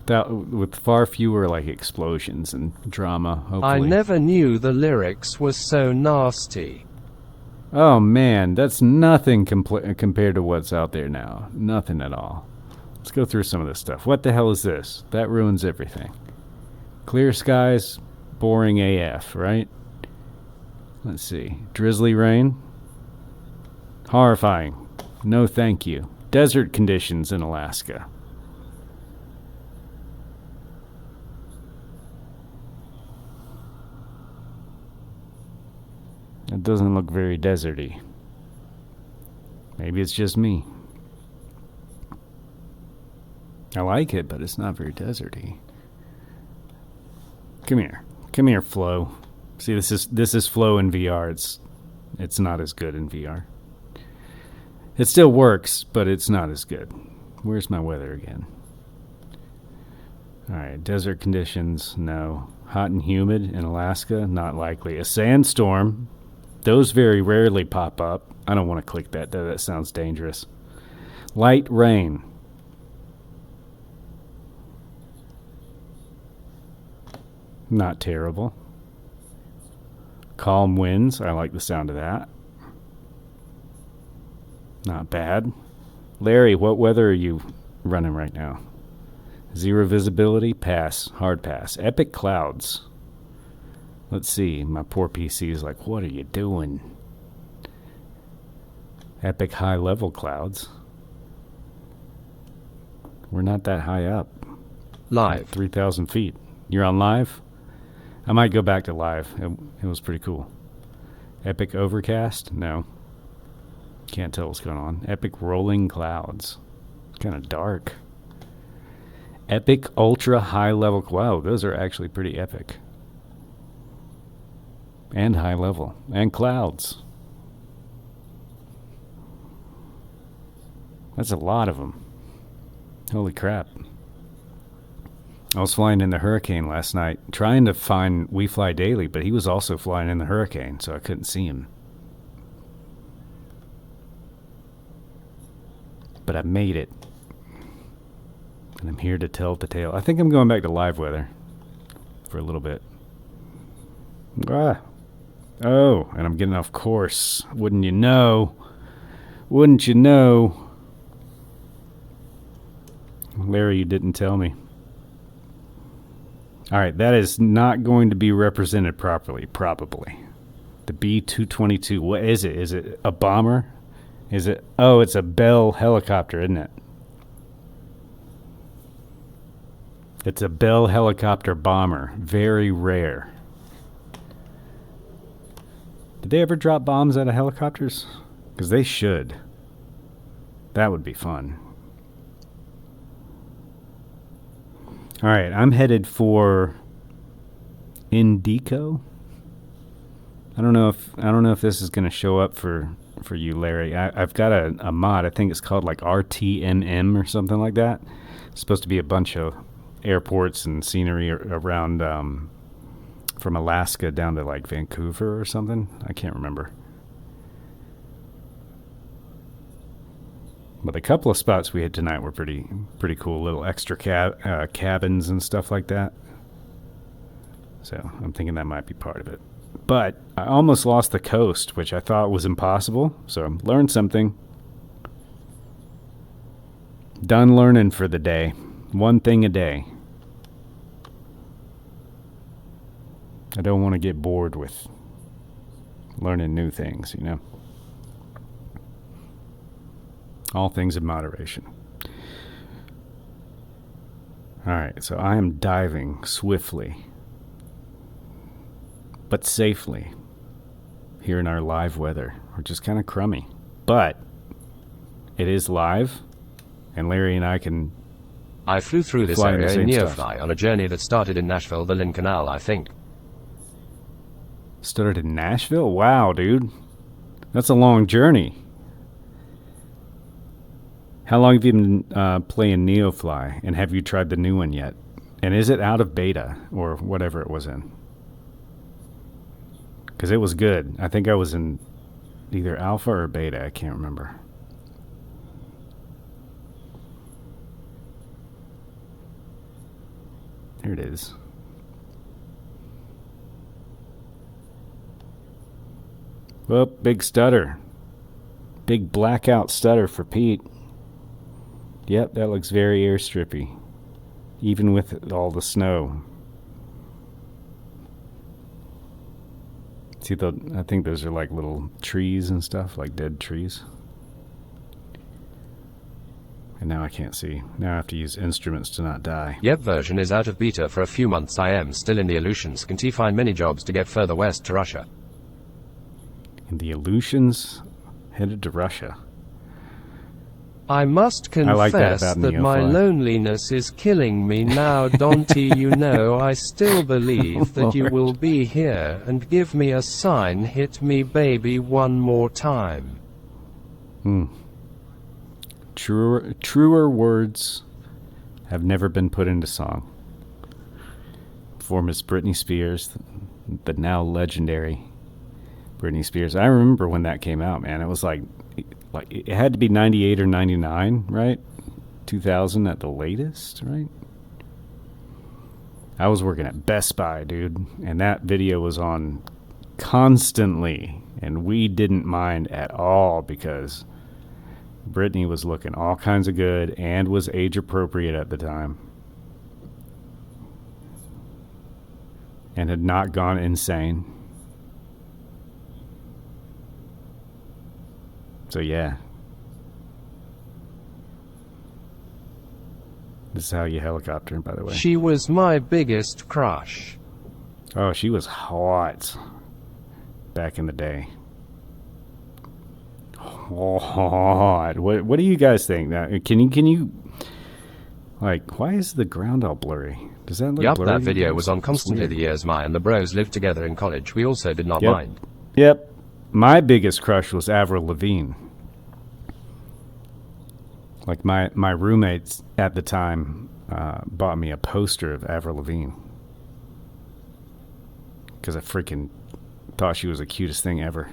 With far fewer like explosions and drama, hopefully. I never knew the lyrics was so nasty. Oh man, that's nothing compared to what's out there now. Nothing at all. Let's go through some of this stuff. What the hell is this? That ruins everything. Clear skies, boring AF, right? Let's see. Drizzly rain. Horrifying. No thank you. Desert conditions in Alaska. It doesn't look very deserty. Maybe it's just me. I like it, but it's not very deserty. Come here. Come here, Flo. See, this is Flo in VR. It's not as good in VR. It still works, but it's not as good. Where's my weather again? All right, desert conditions, no. Hot and humid in Alaska, not likely. A sandstorm, those very rarely pop up. I don't want to click that, though. That sounds dangerous. Light rain. Not terrible. Calm winds, I like the sound of that. Not bad. Larry, what weather are you running right now? Zero visibility, pass, hard pass. Epic clouds. Let's see, my poor PC is like, what are you doing? Epic high level clouds. We're not that high up. Live. 3,000 feet. You're on live? I might go back to live. It was pretty cool. Epic overcast? No. Can't tell what's going on. Epic rolling clouds. Kind of dark. Epic ultra high level. Wow, those are actually pretty epic. And high level. And clouds. That's a lot of them. Holy crap. I was flying in the hurricane last night, trying to find We Fly Daily, but he was also flying in the hurricane, so I couldn't see him. But I made it. And I'm here to tell the tale. I think I'm going back to live weather for a little bit. Ah. Oh, and I'm getting off course. Wouldn't you know? Wouldn't you know? Larry, you didn't tell me. All right, that is not going to be represented properly, probably. The B-222, what is it? Is it a bomber? Is it? Oh, it's a Bell helicopter, isn't it? It's a Bell helicopter bomber. Very rare. Did they ever drop bombs out of helicopters? Because they should. That would be fun. All right, I'm headed for Indico. I don't know if this is going to show up for you, Larry. I've got a mod. I think it's called like RTMM or something like that. It's supposed to be a bunch of airports and scenery around from Alaska down to like Vancouver or something. I can't remember. But a couple of spots we had tonight were pretty cool. Little extra cabins and stuff like that. So I'm thinking that might be part of it. But I almost lost the coast, which I thought was impossible. So learned something. Done learning for the day. One thing a day. I don't want to get bored with learning new things, you know. All things in moderation. Alright, so I am diving swiftly, but safely, here in our live weather, which is kind of crummy. But it is live, and Larry and I can I flew through this fly in the area in same Neofly stuff. on a journey that started in Nashville, the Lynn Canal, I think. Started in Nashville? Wow, dude. That's a long journey. How long have you been playing Neofly, and have you tried the new one yet? And is it out of beta, or whatever it was in? Because it was good. I think I was in either alpha or beta. I can't remember. There it is. Whoop, big stutter. Big blackout stutter for Pete. Yep, that looks very airstrippy. Even with all the snow. See, I think those are like little trees and stuff, like dead trees. And now I can't see. Now I have to use instruments to not die. Yep, version is out of beta for a few months. I am still in the Aleutians. Can T find many jobs to get further west to Russia? And the Aleutians headed to Russia. I must I like that confess about that my Neofly. loneliness is killing me now, Donty. You know, I still believe that you Lord. will be here and give me a sign. Hit me, baby, one more time. Truer words have never been put into song. For Miss Britney Spears, the now legendary Britney Spears. I remember when that came out, man. It was like it had to be 98 or 99, right? 2000 at the latest, right? I was working at Best Buy, dude, and that video was on constantly, and we didn't mind at all because Britney was looking all kinds of good and was age appropriate at the time and had not gone insane. So yeah, this is how you helicopter, by the way. She was my biggest crush. Oh, she was hot back in the day. Hot. What do you guys think? Now, can you like, why is the ground all blurry? Does that look Yup, blurry? that video was on It's constantly weird. the years my and the bros lived together in college. We also did not Yep. mind. Yep. My biggest crush was Avril Lavigne. Like my roommates at the time bought me a poster of Avril Lavigne because I freaking thought she was the cutest thing ever.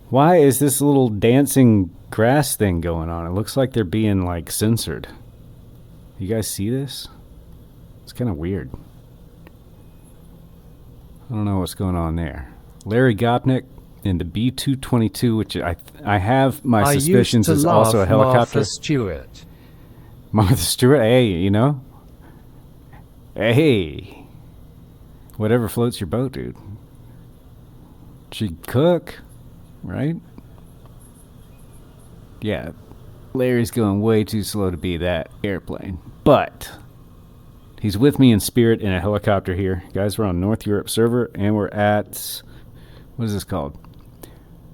Why is this little dancing grass thing going on? It looks like they're being like censored. You guys see this? It's kind of weird. I don't know what's going on there. Larry Gopnik in the B-222, which I have my I suspicions used is to also a love helicopter. Martha Stewart. Martha Stewart, hey, you know? Hey. Whatever floats your boat, dude. She'd cook, right? Yeah. Larry's going way too slow to be that airplane. But he's with me in spirit in a helicopter here. Guys, we're on North Europe server, and we're at, what is this called?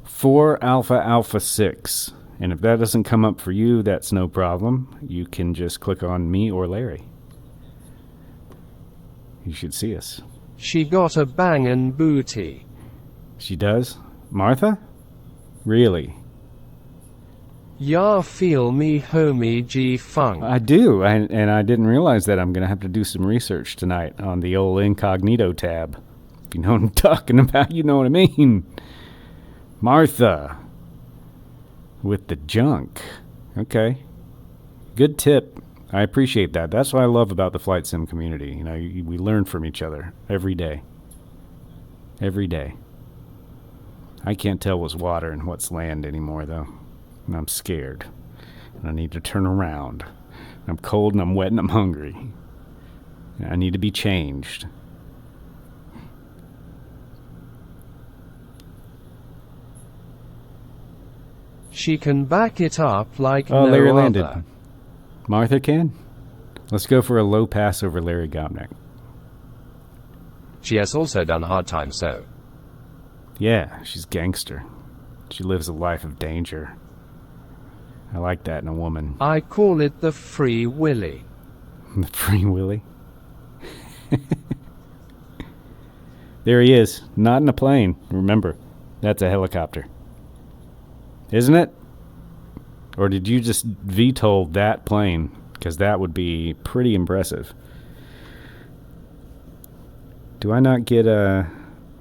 4 Alpha Alpha 6. And if that doesn't come up for you, that's no problem. You can just click on me or Larry. You should see us. She got a bangin' booty. She does? Martha? Really? Ya feel me, homie G-Funk. I do, and I didn't realize that. I'm going to have to do some research tonight on the old incognito tab. If you know what I'm talking about, you know what I mean. Martha. With the junk. Okay. Good tip. I appreciate that. That's what I love about the flight sim community. You know, we learn from each other every day. Every day. I can't tell what's water and what's land anymore, though. And I'm scared. And I need to turn around. I'm cold and I'm wet and I'm hungry. And I need to be changed. She can back it up like Oh, no Larry other. landed. Martha can? Let's go for a low pass over Larry Gopnik. She has also done hard time, so Yeah, she's gangster. She lives a life of danger. I like that in a woman. I call it the Free Willy. The Free Willy. There he is. Not in a plane. Remember, that's a helicopter. Isn't it? Or did you just veto that plane? Because that would be pretty impressive. Do I not get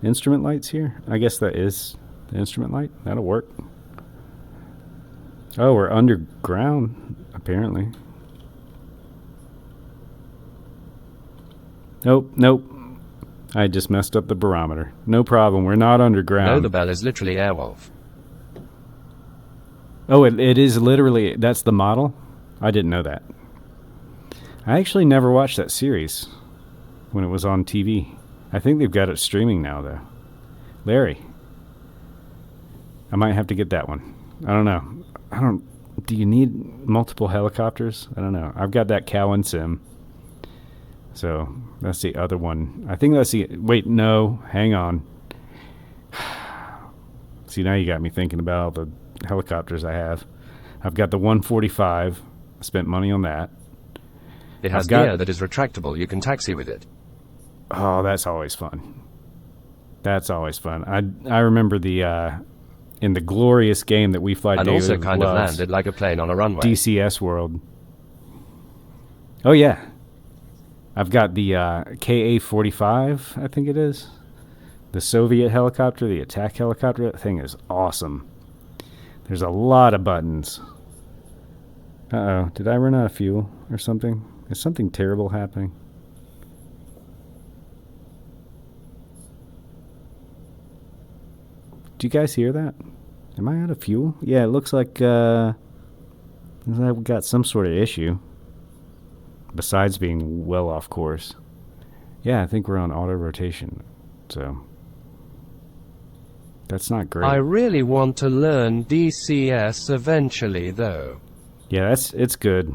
instrument lights here? I guess that is the instrument light. That'll work. Oh, we're underground, apparently. Nope. I just messed up the barometer. No problem. We're not underground. no, the bell is literally Airwolf. Oh, it is literally, that's the model? I didn't know that. I actually never watched that series when it was on TV. I think they've got it streaming now, though. Larry. I might have to get that one. I don't know. Do you need multiple helicopters? I don't know. I've got that Cowan sim. So, that's the other one. I think that's the, wait, no, hang on. See, now you got me thinking about all the helicopters I have. I've got the 145. I spent money on that. It has gear that is retractable. You can taxi with it. Oh, that's always fun. That's always fun. I remember the in the glorious game that We Fly And Daily also kind of loves, landed like a plane on a runway. DCS World. Oh yeah, I've got the KA-45. I think it is the Soviet helicopter, the attack helicopter. That thing is awesome. There's a lot of buttons. Uh-oh, did I run out of fuel or something? Is something terrible happening? Do you guys hear that? Am I out of fuel? Yeah, it looks like we've got some sort of issue. Besides being well off course. Yeah, I think we're on auto rotation. So that's not great. I really want to learn DCS eventually, though. Yeah, it's good.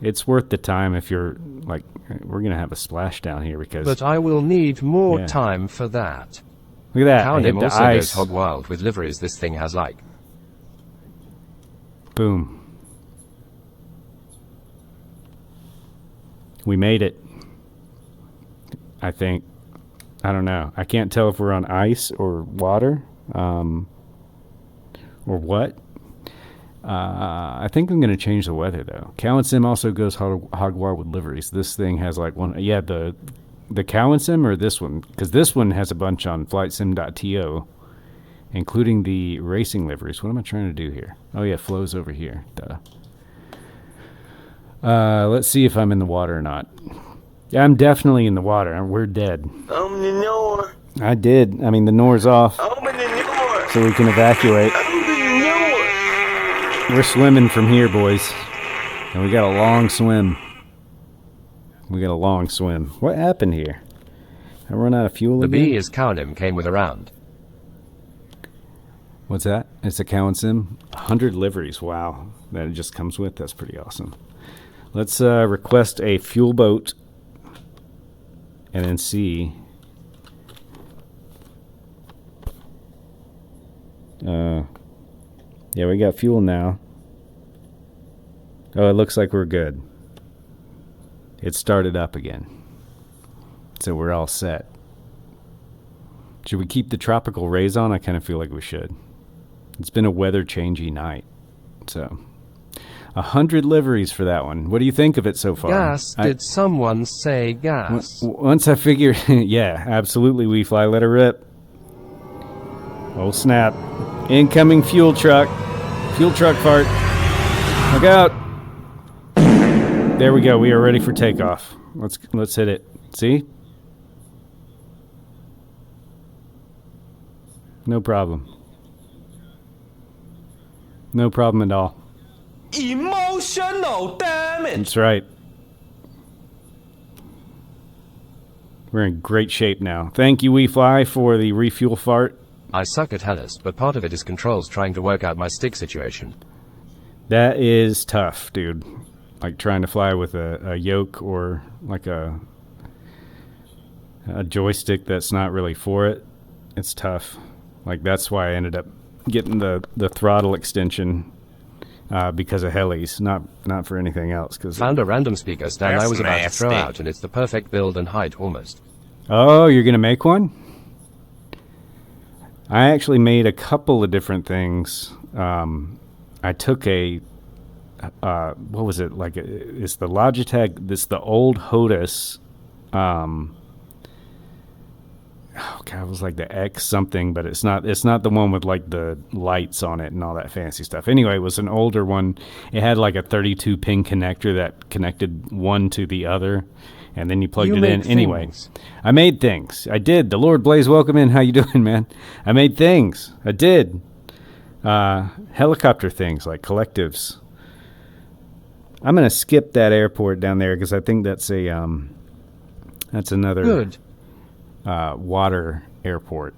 It's worth the time if you're like, we're gonna have a splashdown here because. But I will need more time for that. Look at that! Cownim I hit the also ice. goes hog wild with liveries this thing has like. Boom. We made it. I think. I don't know. I can't tell if we're on ice or water, or what. I think I'm going to change the weather though. Cow Sim also goes hog wild with liveries. This thing has like one. Yeah, the Cow Sim or this one, because this one has a bunch on flightsim.to, including the racing liveries. What am I trying to do here? Oh yeah, Flo's over here. Duh. Let's see if I'm in the water or not. Yeah, I'm definitely in the water. We're dead. I'm in the north. I did. I mean, the Nor's off, I'm in the north. so we can evacuate. I'm in the north. We're swimming from here, boys. And we got a long swim. We got a long swim. What happened here? I run out of fuel The again? B is Cownim came with a round. What's that? It's a Cow Sim. 100 liveries. Wow. That it just comes with. That's pretty awesome. Let's request a fuel boat and then see. Yeah, we got fuel now. Oh, it looks like we're good. It started up again. So we're all set. Should we keep the tropical rays on? I kind of feel like we should. It's been a weather changey night. So 100 liveries for that one. What do you think of it so far? Gas? Did someone say gas? Once I figure, yeah, absolutely, We Fly. Let her rip. Oh snap! Incoming fuel truck. Fuel truck fart. Look out! There we go. We are ready for takeoff. Let's hit it. See? No problem. No problem at all. Emotional damage. That's right. We're in great shape now. Thank you, We Fly, for the refuel fart. I suck at Hellas, but part of it is controls trying to work out my stick situation. That is tough, dude. Like trying to fly with a yoke or like a joystick that's not really for it. It's tough. Like that's why I ended up getting the throttle extension because of helis, not for anything else. Cause Found a random speaker stand I That's was about to throw nasty. out, and it's the perfect build and height almost. Oh, you're gonna make one? I actually made a couple of different things. I took a what was it like? It's the Logitech. This the old HOTUS. Oh god, it was like the X something, but it's not. It's not the one with like the lights on it and all that fancy stuff. Anyway, it was an older one. It had like a 32 pin connector that connected one to the other, and then you plugged it in. Anyway, I made things. I did. The Lord Blaze, welcome in. How you doing, man? I made things. I did. Helicopter things like collectives. I'm gonna skip that airport down there because I think that's a that's another Good. Water airport,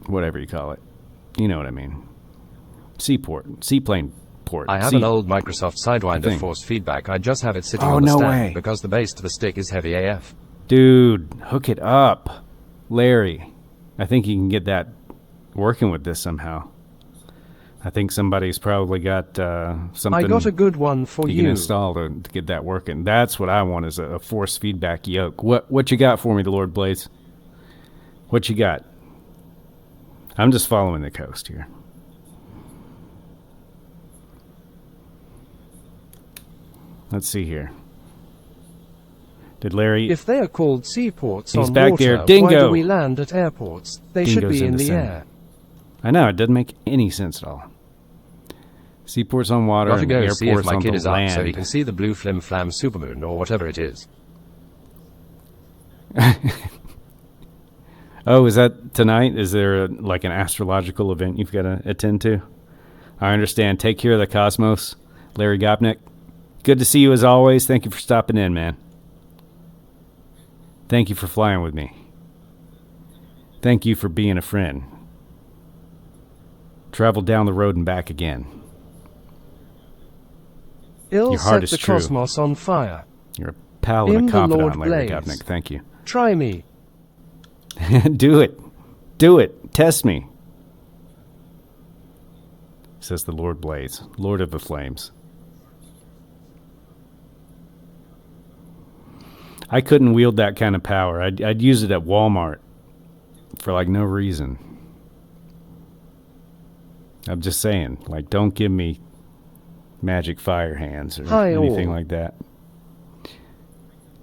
whatever you call it. You know what I mean? Seaport, seaplane port. I have an old Microsoft Sidewinder force feedback. I just have it sitting Oh, on the no stand way. because the base to the stick is heavy AF. Dude, hook it up, Larry. I think you can get that working with this somehow. I think somebody's probably got something I got a good one for you can you. install to get that working. That's what I want, is a force feedback yoke. What you got for me, the Lord Blaze? What you got? I'm just following the coast here. Let's see here. Did Larry... If they are called seaports He's on back water, there. Dingo! why do we land at airports? They should Dingo's be in in the the center. air. I know, it doesn't make any sense at all. Seaports on water Gotta and go airports see if my on kid the is up land. so he can see the blue flim flam supermoon or whatever it is. Oh, is that tonight? Is there like an astrological event you've got to attend to? I understand. Take care of the cosmos, Larry Gopnik. Good to see you as always. Thank you for stopping in, man. Thank you for flying with me. Thank you for being a friend. Travel down the road and back again. Ill Your heart set is the true. cosmos on fire. You're a pal In and a the Lord confidant, Larry Blaze. Gopnik. Thank you. Try me. Do it. Do it. Test me. Says the Lord Blaze, Lord of the Flames. I couldn't wield that kind of power. I'd use it at Walmart for like no reason. I'm just saying, like, don't give me magic fire hands or Hi, anything all. like that.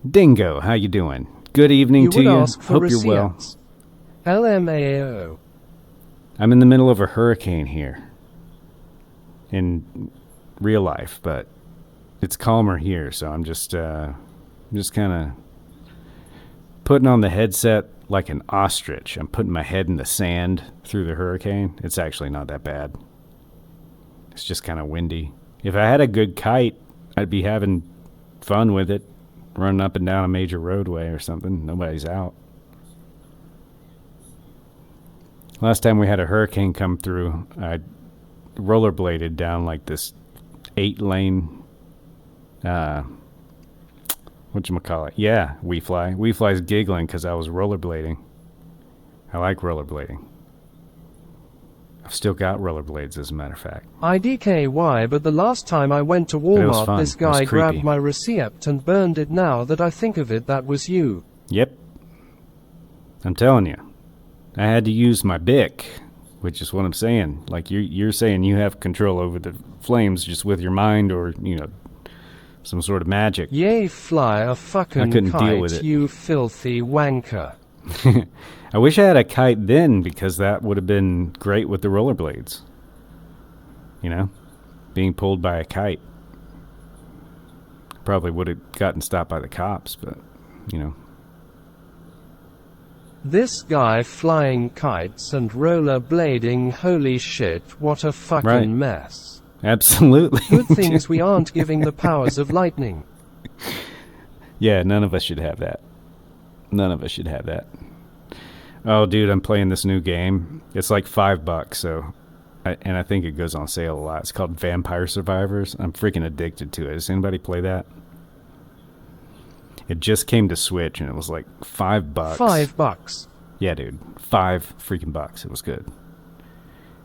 Dingo, how you doing? Good evening You to would you. ask for Hope you're well. receipts. LMAO. I'm in the middle of a hurricane here in real life, but it's calmer here, so I'm just kind of putting on the headset like an ostrich. I'm putting my head in the sand through the hurricane. It's actually not that bad. It's just kind of windy. If I had a good kite, I'd be having fun with it, running up and down a major roadway or something. Nobody's out. Last time we had a hurricane come through, I rollerbladed down like this 8-lane, whatchamacallit? Yeah, WeFly. WeFly's giggling because I was rollerblading. I like rollerblading. I've still got rollerblades, as a matter of fact. IDKY, but the last time I went to it was Walmart, fun. this It was guy grabbed creepy. my receipt and burned it. Now that I think of it, that was you. Yep. I'm telling you. I had to use my Bic, which is what I'm saying. Like, you're saying you have control over the flames just with your mind or, some sort of magic. Yay, fly a fucking couldn't kite, deal with it. you filthy wanker. I wish I had a kite then, because that would have been great with the rollerblades. Being pulled by a kite. Probably would have gotten stopped by the cops, but, This guy flying kites and rollerblading, holy shit, what a fucking Right. mess. Absolutely. Good things we aren't giving the powers of lightning. Yeah, none of us should have that. None of us should have that. Oh, dude, I'm playing this new game. It's like $5, so, and I think it goes on sale a lot. It's called Vampire Survivors. I'm freaking addicted to it. Does anybody play that? It just came to Switch, and it was like $5. $5. Yeah, dude, $5 It was good,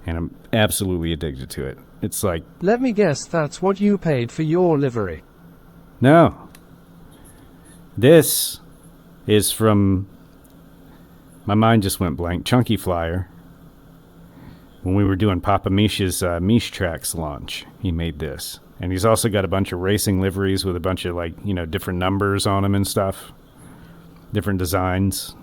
and I'm absolutely addicted to it. It's like, Let me guess, that's what you paid for your livery. no. This is from, my mind just went blank, Chunky Flyer. When we were doing Papa Misha's Mish Tracks launch, he made this. And he's also got a bunch of racing liveries with a bunch of, different numbers on them and stuff. Different designs.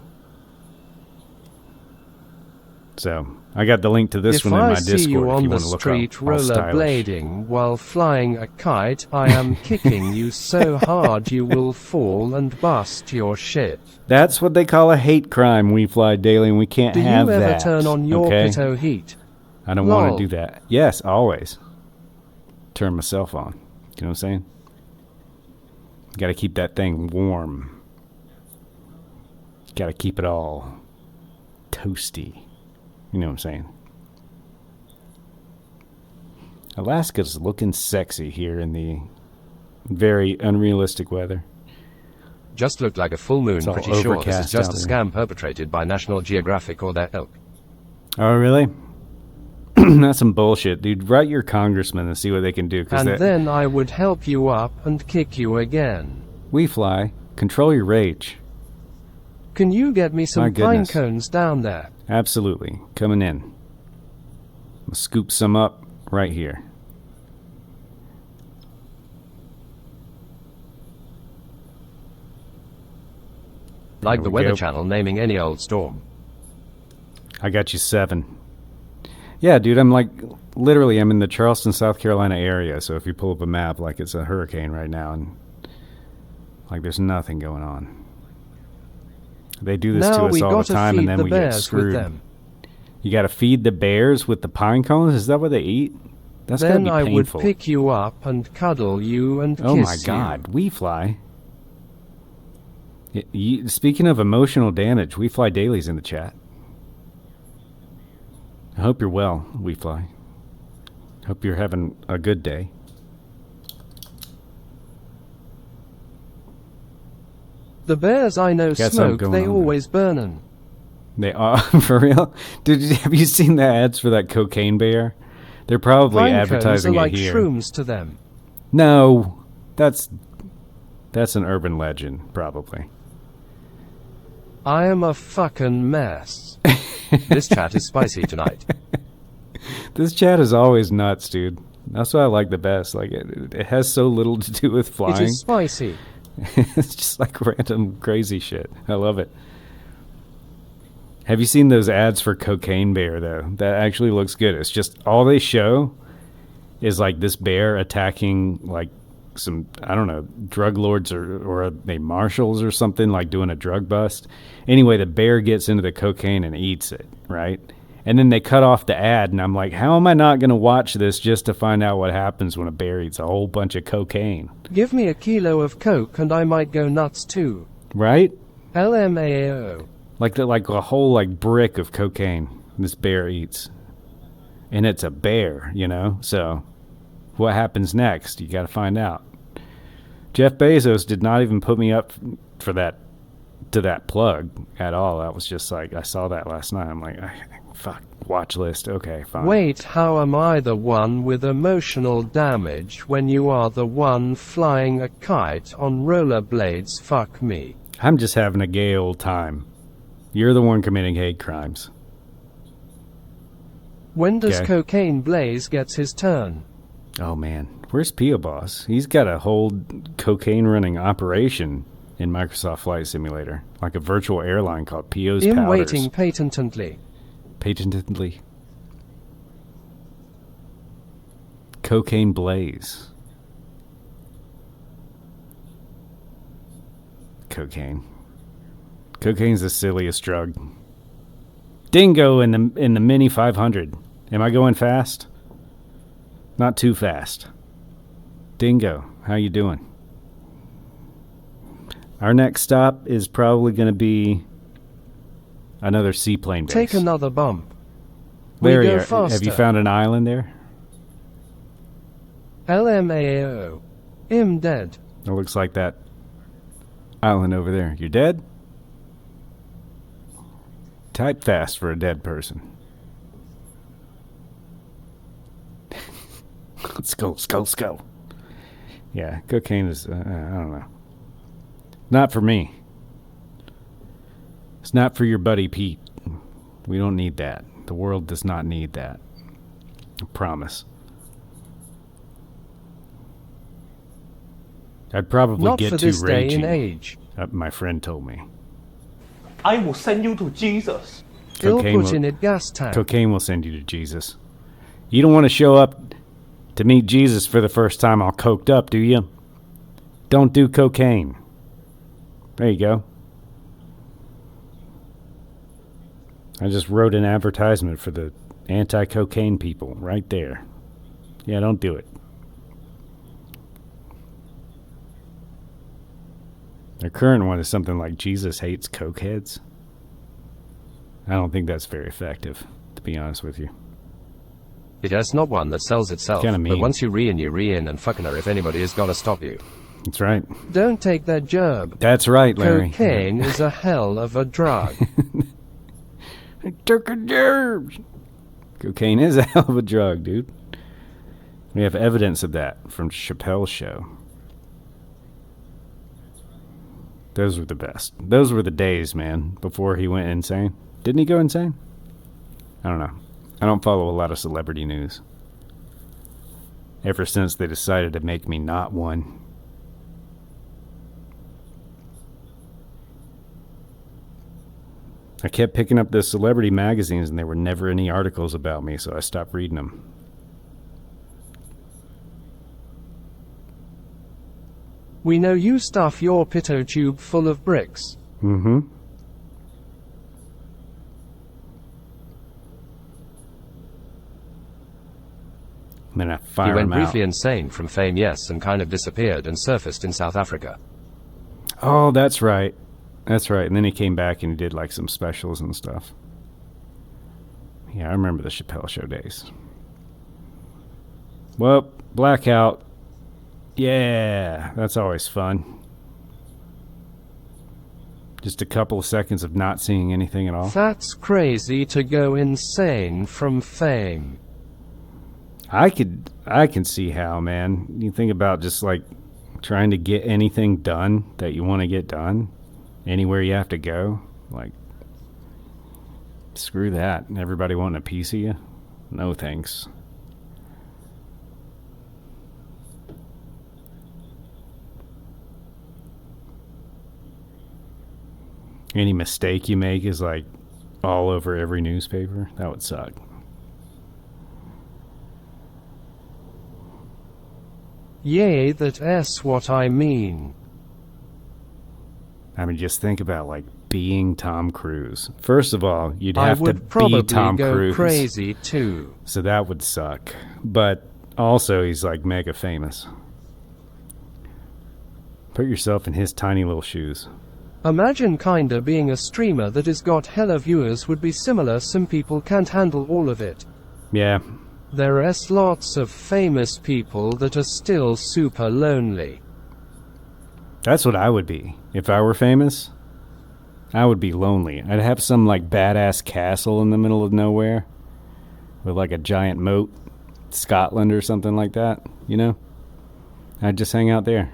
So, I got the link to this If one in I my see Discord you if on you the want to look street up all stylish. rollerblading while flying a kite, I am kicking you so hard you will fall and bust your shit. That's what they call a hate crime, We Fly Daily, and we can't Do you have ever that. turn on your okay? pito heat? I don't Lol. want to do that. Yes, always. Turn myself on. You know what I'm saying? Got to keep that thing warm. Got to keep it all toasty. You know what I'm saying? Alaska's looking sexy here in the very unrealistic weather. Just looked like a full moon, It's all pretty sure this is overcast just a out scam perpetrated by National Geographic or their ilk. Oh, really? That's some bullshit, dude. Write your congressman and see what they can do. And then I would help you up and kick you again. We fly. Control your rage. Can you get me My some pine goodness. cones down there? Absolutely. Coming in. I'll scoop some up right here. Like There the we Weather go. Channel naming any old storm. I got you 7. Yeah, dude, I'm like, literally, I'm in the Charleston, South Carolina area. So if you pull up a map, like it's a hurricane right now, and like there's nothing going on. They do this to Now us we all the gotta time, feed and then the we get bears with screwed. them. You got to feed the bears with the pine cones? Is that what they eat? That's gotta Then be I would painful. pick you up and cuddle you and Oh kiss my you. God, we fly. Speaking of emotional damage, we fly dailies in the chat. I hope you're well, we fly. Hope you're having a good day. The bears I know Got something smoke, going they on always burnin'. They are for real. Have you seen the ads for that cocaine bear? They're probably Pine cones are advertising like it here. shrooms to them. No, that's an urban legend, probably. I am a fucking mess. This chat is spicy tonight. This chat is always nuts, dude. That's what I like the best. Like it has so little to do with It flying. is spicy. It's just like random crazy shit. I love it. Have you seen those ads for Cocaine Bear, though? That actually looks good. It's just all they show is like this bear attacking like some, I don't know, drug lords or are they marshals or something, like doing a drug bust. Anyway, the bear gets into the cocaine and eats it, right? And then they cut off the ad, and I'm like, how am I not going to watch this just to find out what happens when a bear eats a whole bunch of cocaine? Give me a kilo of coke and I might go nuts too. Right? LMAO. Like a whole like brick of cocaine this bear eats. And it's a bear, you know? So what happens next? You got to find out. Jeff Bezos did not even put me up for that to that plug at all. That was just like, I saw that last night. I'm like, fuck, watch list. Okay, fine. Wait, how am I the one with emotional damage when you are the one flying a kite on rollerblades? Fuck me. I'm just having a gay old time. You're the one committing hate crimes. When does Okay. Cocaine Blaze gets his turn? Oh man, where's Pio Boss? He's got a whole cocaine running operation in Microsoft Flight Simulator, like a virtual airline called Pio's In Powders. waiting patently. Patently. Cocaine Blaze. Cocaine. Cocaine's the silliest drug. Dingo in the Mini 500. Am I going fast? Not too fast. Dingo, how you doing? Our next stop is probably going to be another seaplane base. Take another bump. We There go you are. Have you faster. found an island there? LMAO. I'm dead. It looks like that island over there. You're dead? Type fast for a dead person. Let's go, let's go. Yeah, cocaine is, I don't know. Not for me. It's not for your buddy Pete. We don't need that. The world does not need that. I promise. I'd probably Not get for too this day ragey. and age. My friend told me. I will send you to Jesus. He'll Cocaine put will- in a gas tank. Cocaine will send you to Jesus. You don't want to show up to meet Jesus for the first time all coked up, do you? Don't do cocaine. There you go. I just wrote an advertisement for the anti-cocaine people right there. Yeah, don't do it. Their current one is something like Jesus hates cokeheads. I don't think that's very effective, to be honest with you. It is not one that sells itself, Kinda but mean. once you re-in and fucking her if anybody is gonna stop you. That's right. Don't take that gerb. That's right, Larry. Cocaine is a hell of a drug. I took a gerb. Cocaine is a hell of a drug, dude. We have evidence of that from Chappelle's show. Those were the best. Those were the days, man, before he went insane. Didn't he go insane? I don't know. I don't follow a lot of celebrity news. Ever since they decided to make me not one. I kept picking up the celebrity magazines and there were never any articles about me, so I stopped reading them. We know you stuff your pito tube full of bricks. Mm-hmm. And then I He fire went him out. briefly insane from fame, yes, and kind of disappeared and surfaced in South Africa. Oh, that's right. That's right. And then he came back and he did like some specials and stuff. Yeah, I remember the Chappelle Show days. Well, blackout. Yeah, that's always fun. Just a couple of seconds of not seeing anything at all. That's crazy to go insane from fame. I can see how, man. You think about just like trying to get anything done that you want to get done, anywhere you have to go, like screw that. Everybody wanting a piece of you? No thanks. Any mistake you make is like all over every newspaper. That would suck. Yay, that's what I mean. I mean, just think about like being Tom Cruise. First of all, you'd I have to would probably be Tom go Cruise. crazy too. So that would suck. But also, he's like mega famous. Put yourself in his tiny little shoes. Imagine kinda being a streamer that has got hella viewers would be similar. Some people can't handle all of it. Yeah. There are lots of famous people that are still super lonely. That's what I would be. If I were famous, I would be lonely. I'd have some like badass castle in the middle of nowhere with like a giant moat, Scotland or something like that, you know? I'd just hang out there.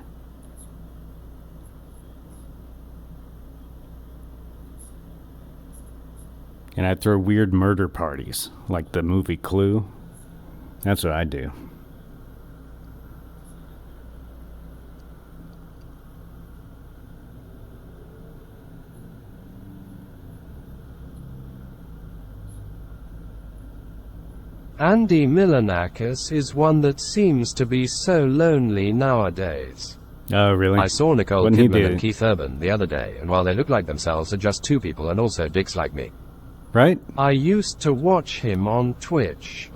And I'd throw weird murder parties, like the movie Clue. That's what I'd do. Andy Milonakis is one that seems to be so lonely nowadays. Oh, really? I saw Nicole What'd he Kidman do? and Keith Urban the other day, and while they look like themselves, are just two people and also dicks like me. Right? I used to watch him on Twitch.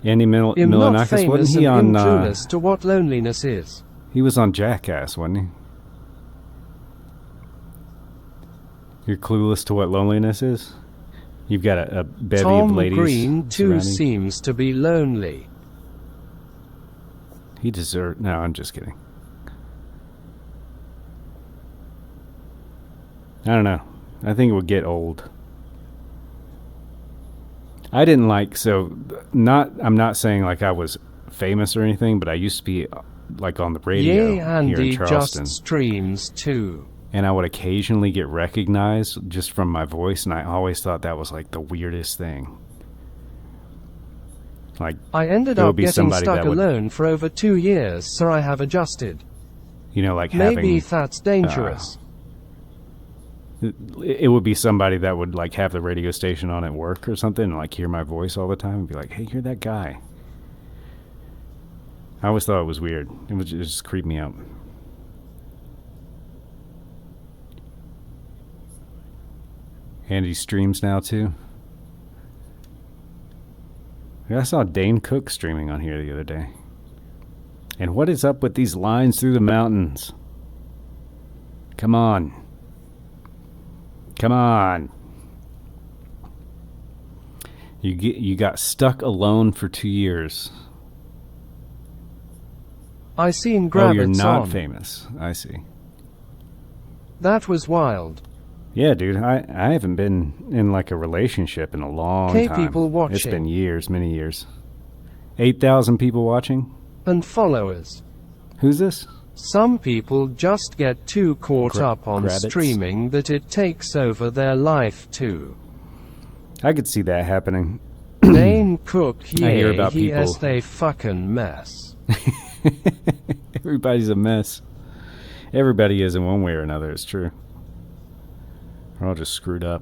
Andy I'm not Milonakis, wasn't famous he and on... clueless to what loneliness is. He was on Jackass, wasn't he? You're clueless to what loneliness is? You've got a bevy Tom of ladies Green too surrounding. seems to be lonely. He deserved... No, I'm just kidding. I don't know. I think it would get old. I didn't like... So, I'm not saying like I was famous or anything, but I used to be like on the radio Yay, here Andy in Charleston. just streams too. And I would occasionally get recognized just from my voice, and I always thought that was like the weirdest thing. Like, I ended there would up be getting somebody stuck that would- alone for over 2 years, so I have adjusted. you know, like Maybe having... that's dangerous. It would be somebody that would like have the radio station on at work or something and like hear my voice all the time and be like, hey, you're that guy. I always thought it was weird. It just creeped me out. And he streams now too. Yeah, I saw Dane Cook streaming on here the other day. And what is up with these lines through the mountains? Come on. Come on. You got stuck alone for 2 years. I seen Oh, you're Grabbits not on. famous. I see. That was wild. Yeah, dude, I haven't been in like a relationship in a long Okay, time. people watching. It's been years, many years. 8,000 people watching? And followers. Who's this? Some people just get too caught up on Grabbits? streaming that it takes over their life too. I could see that happening. Dane Cook, I hear yeah, about he people. is a fucking mess. Everybody's a mess. Everybody is in one way or another, it's true. We're all just screwed up.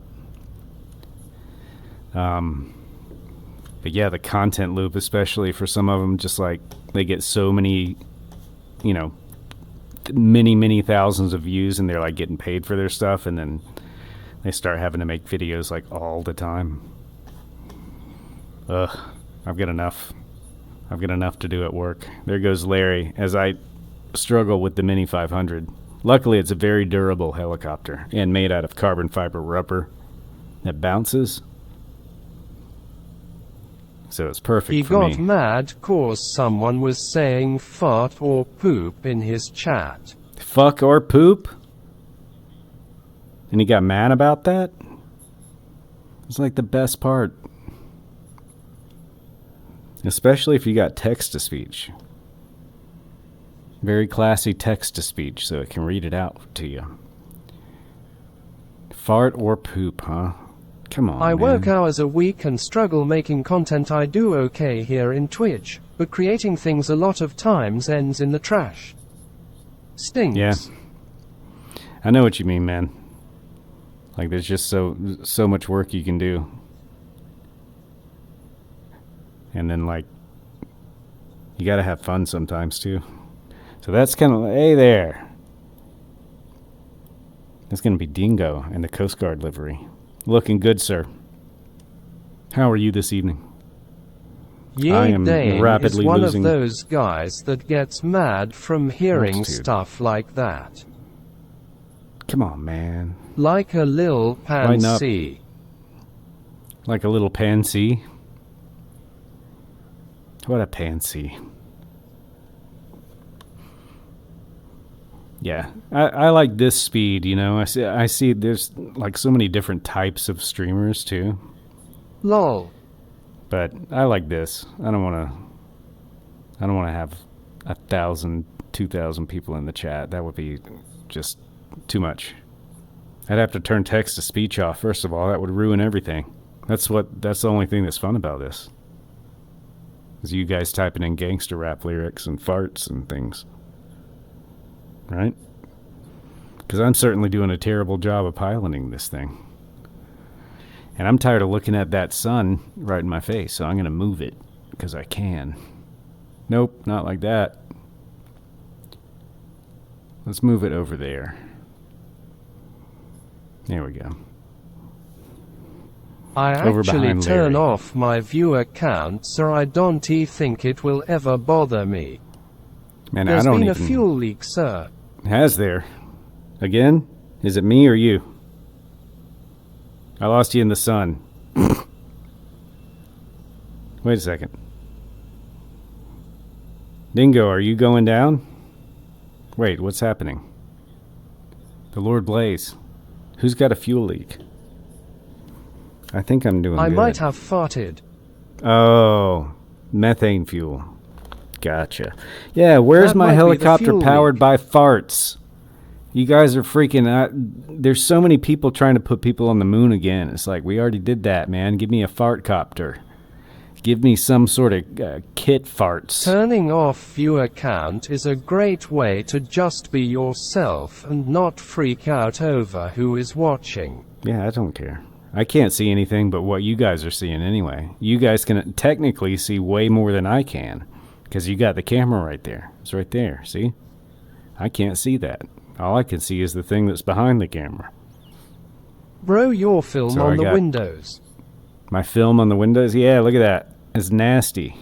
But yeah, the content loop, especially for some of them, just like they get so many, you know, many thousands of views, and they're like getting paid for their stuff, and then they start having to make videos like all the time. Ugh, I've got enough. I've got enough to do at work. There goes Larry as I struggle with the Mini 500. Luckily, it's a very durable helicopter and made out of carbon fiber rubber that bounces. So it's perfect He for got me. mad cause someone was saying fart or poop in his chat. Fuck or poop? And he got mad about that? It's like the best part. Especially if you got text-to-speech. Very classy text-to-speech, so it can read it out to you. Fart or poop, huh? Come on, I man. work hours a week and struggle making content. I do okay here in Twitch, but creating things a lot of times ends in the trash. Stinks. Yeah. I know what you mean, man. Like, there's just so much work you can do. And then, like, you gotta have fun sometimes, too. So that's kind of, hey there. That's gonna be Dingo in the Coast Guard livery. Looking good, sir. How are you this evening? I am Dane rapidly is one losing of those guys that gets mad from hearing altitude. stuff like that. Come on, man. Like a lil Lighten up. pansy. Like a little pansy. What a pansy. Yeah, I like this speed, you know. I see there's like so many different types of streamers too. Lol. But I like this. I don't want to have 1,000, 2,000 people in the chat. That would be just too much. I'd have to turn text to speech off. First of all, that would ruin everything. That's the only thing that's fun about this. Is you guys typing in gangster rap lyrics and farts and things. Right? Because I'm certainly doing a terrible job of piloting this thing. And I'm tired of looking at that sun right in my face, so I'm going to move it because I can. Nope, not like that. Let's move it over there. There we go. I Over actually behind turn Larry. off my viewer count so I don't think it will ever bother me. Man, There's I don't been even... a fuel leak, sir. Has there? Again? Is it me or you? I lost you in the sun. Wait a second. Dingo, are you going down? Wait, what's happening? The Lord Blaze. Who's got a fuel leak? I think I'm doing I good. might have farted. Oh, methane fuel. Gotcha. Yeah, where's That my might be the helicopter fuel powered leak. by farts? You guys are freaking out. There's so many people trying to put people on the moon again. It's like, we already did that, man. Give me a fart copter. Give me some sort of kit farts. Turning off viewer count is a great way to just be yourself and not freak out over who is watching. Yeah, I don't care. I can't see anything but what you guys are seeing anyway. You guys can technically see way more than I can because you got the camera right there. It's right there, see? I can't see that. All I can see is the thing that's behind the camera. Bro, your film So on I the got- windows. My film on the windows? Yeah, look at that. It's nasty.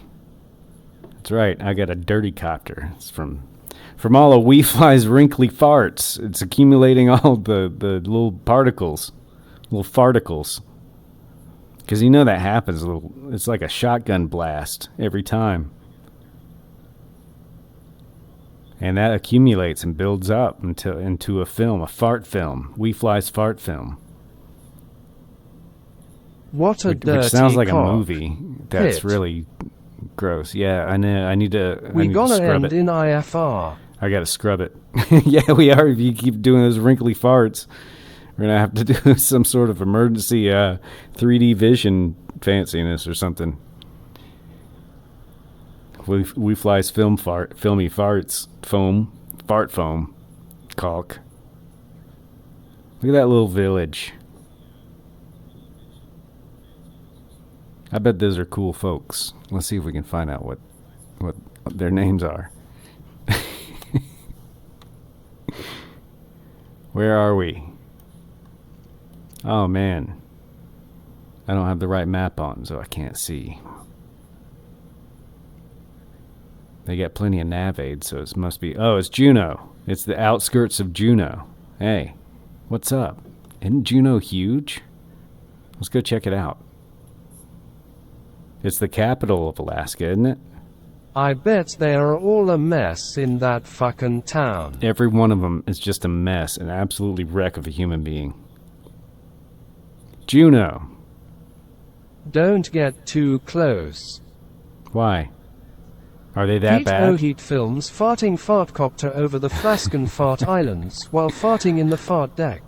That's right. I got a dirty copter. It's from all of WeFly's wrinkly farts. It's accumulating all the little particles. Little farticles. Because you know that happens. It's like a shotgun blast every time. And that accumulates and builds up into a film, a fart film. We Fly's fart film. What a dirty Which sounds like cock. a movie that's Pit. really gross. Yeah, I know. I need to We gonna scrub end it. in IFR. I gotta scrub it. Yeah, we are. If you keep doing those wrinkly farts, we're gonna have to do some sort of emergency 3D vision fanciness or something. We Fly's filmy farts, fart foam, caulk. Look at that little village. I bet those are cool folks. Let's see if we can find out what their names are. Where are we? Oh man. I don't have the right map on, so I can't see. They got plenty of nav aids, so it must be... Oh, it's Juneau. It's the outskirts of Juneau. Hey, what's up? Isn't Juneau huge? Let's go check it out. It's the capital of Alaska, isn't it? I bet they are all a mess in that fucking town. Every one of them is just a mess, an absolutely wreck of a human being. Juneau. Don't get too close. Why? Are they that Pete bad? O'Heat films farting fartcopter over the Flasken Fart Islands while farting in the fart deck.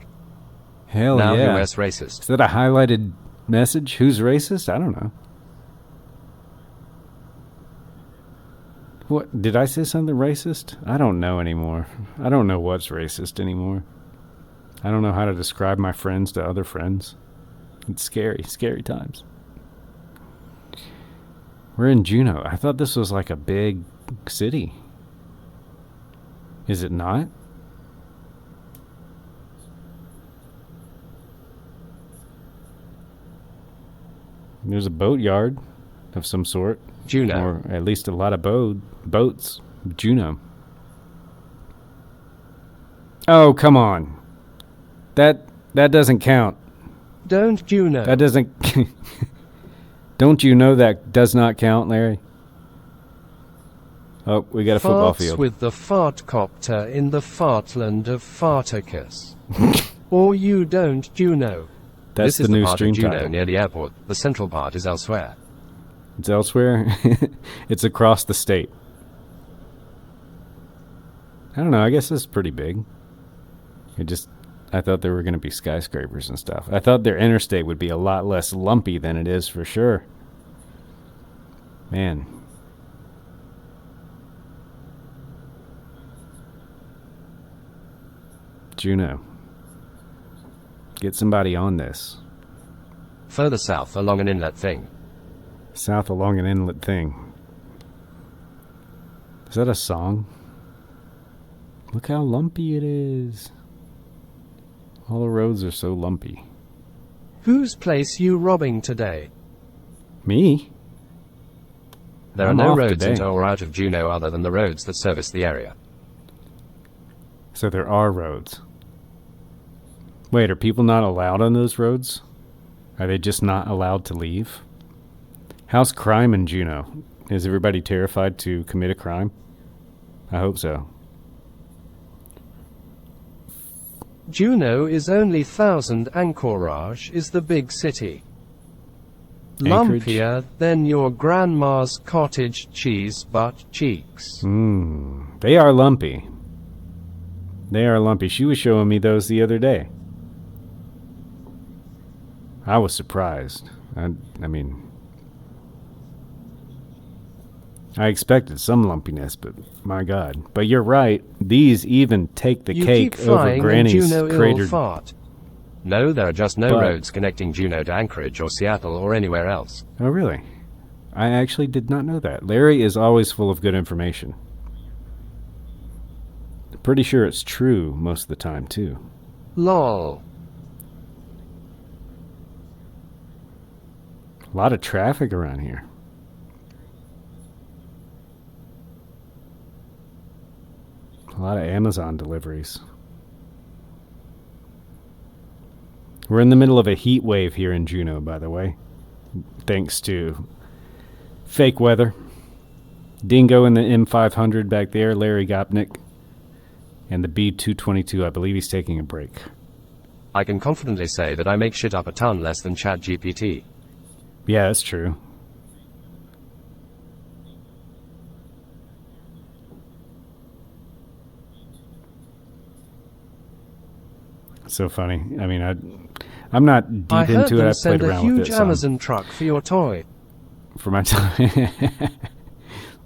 Hell Now yeah. US racist. Is that a highlighted message? Who's racist? I don't know. What? Did I say something racist? I don't know anymore. I don't know what's racist anymore. I don't know how to describe my friends to other friends. It's scary. Scary times. We're in Juneau. I thought this was like a big city. Is it not? There's a boatyard of some sort. Juneau. Or at least a lot of boats. Juneau. Oh, come on. That doesn't count. Don't you know? That doesn't... Don't you know that does not count, Larry? Oh, we got a football Farts field. with the fartcopter in the fartland of Farticus. Or you don't, you know. That's This is the new part stream of Juneau title. near the airport. The central part is elsewhere. It's elsewhere. It's across the state. I don't know. I guess it's pretty big. I thought there were going to be skyscrapers and stuff. I thought their interstate would be a lot less lumpy than it is for sure. Man. Juneau. Get somebody on this. Further south along an inlet thing. South along an inlet thing. Is that a song? Look how lumpy it is. All the roads are so lumpy. Whose place you robbing today? Me? There are I'm no off roads today. into or out of Juneau other than the roads that service the area. So there are roads. Wait, are people not allowed on those roads? Are they just not allowed to leave? How's crime in Juneau? Is everybody terrified to commit a crime? I hope so. Juneau is only 1,000. Anchorage is the big city. Anchorage? Lumpier than your grandma's cottage cheese butt cheeks. They are lumpy. They are lumpy. She was showing me those the other day. I was surprised. I mean, I expected some lumpiness, but my God. But you're right. These even take the You cake keep over flying and Granny's Juneau will cratered. fart. No, there are just no But- roads connecting Juneau to Anchorage or Seattle or anywhere else. Oh, really? I actually did not know that. Larry is always full of good information. Pretty sure it's true most of the time, too. Lol. A lot of traffic around here. A lot of Amazon deliveries. We're in the middle of a heat wave here in Juneau, by the way. Thanks to fake weather. Dingo in the M500 back there, Larry Gopnik. And the B222, I believe he's taking a break. I can confidently say that I make shit up a ton less than ChatGPT. Yeah, that's true. So funny. I mean, I'm not deep I heard into them it. I send played a around with huge it some Amazon truck for your toy. for my time.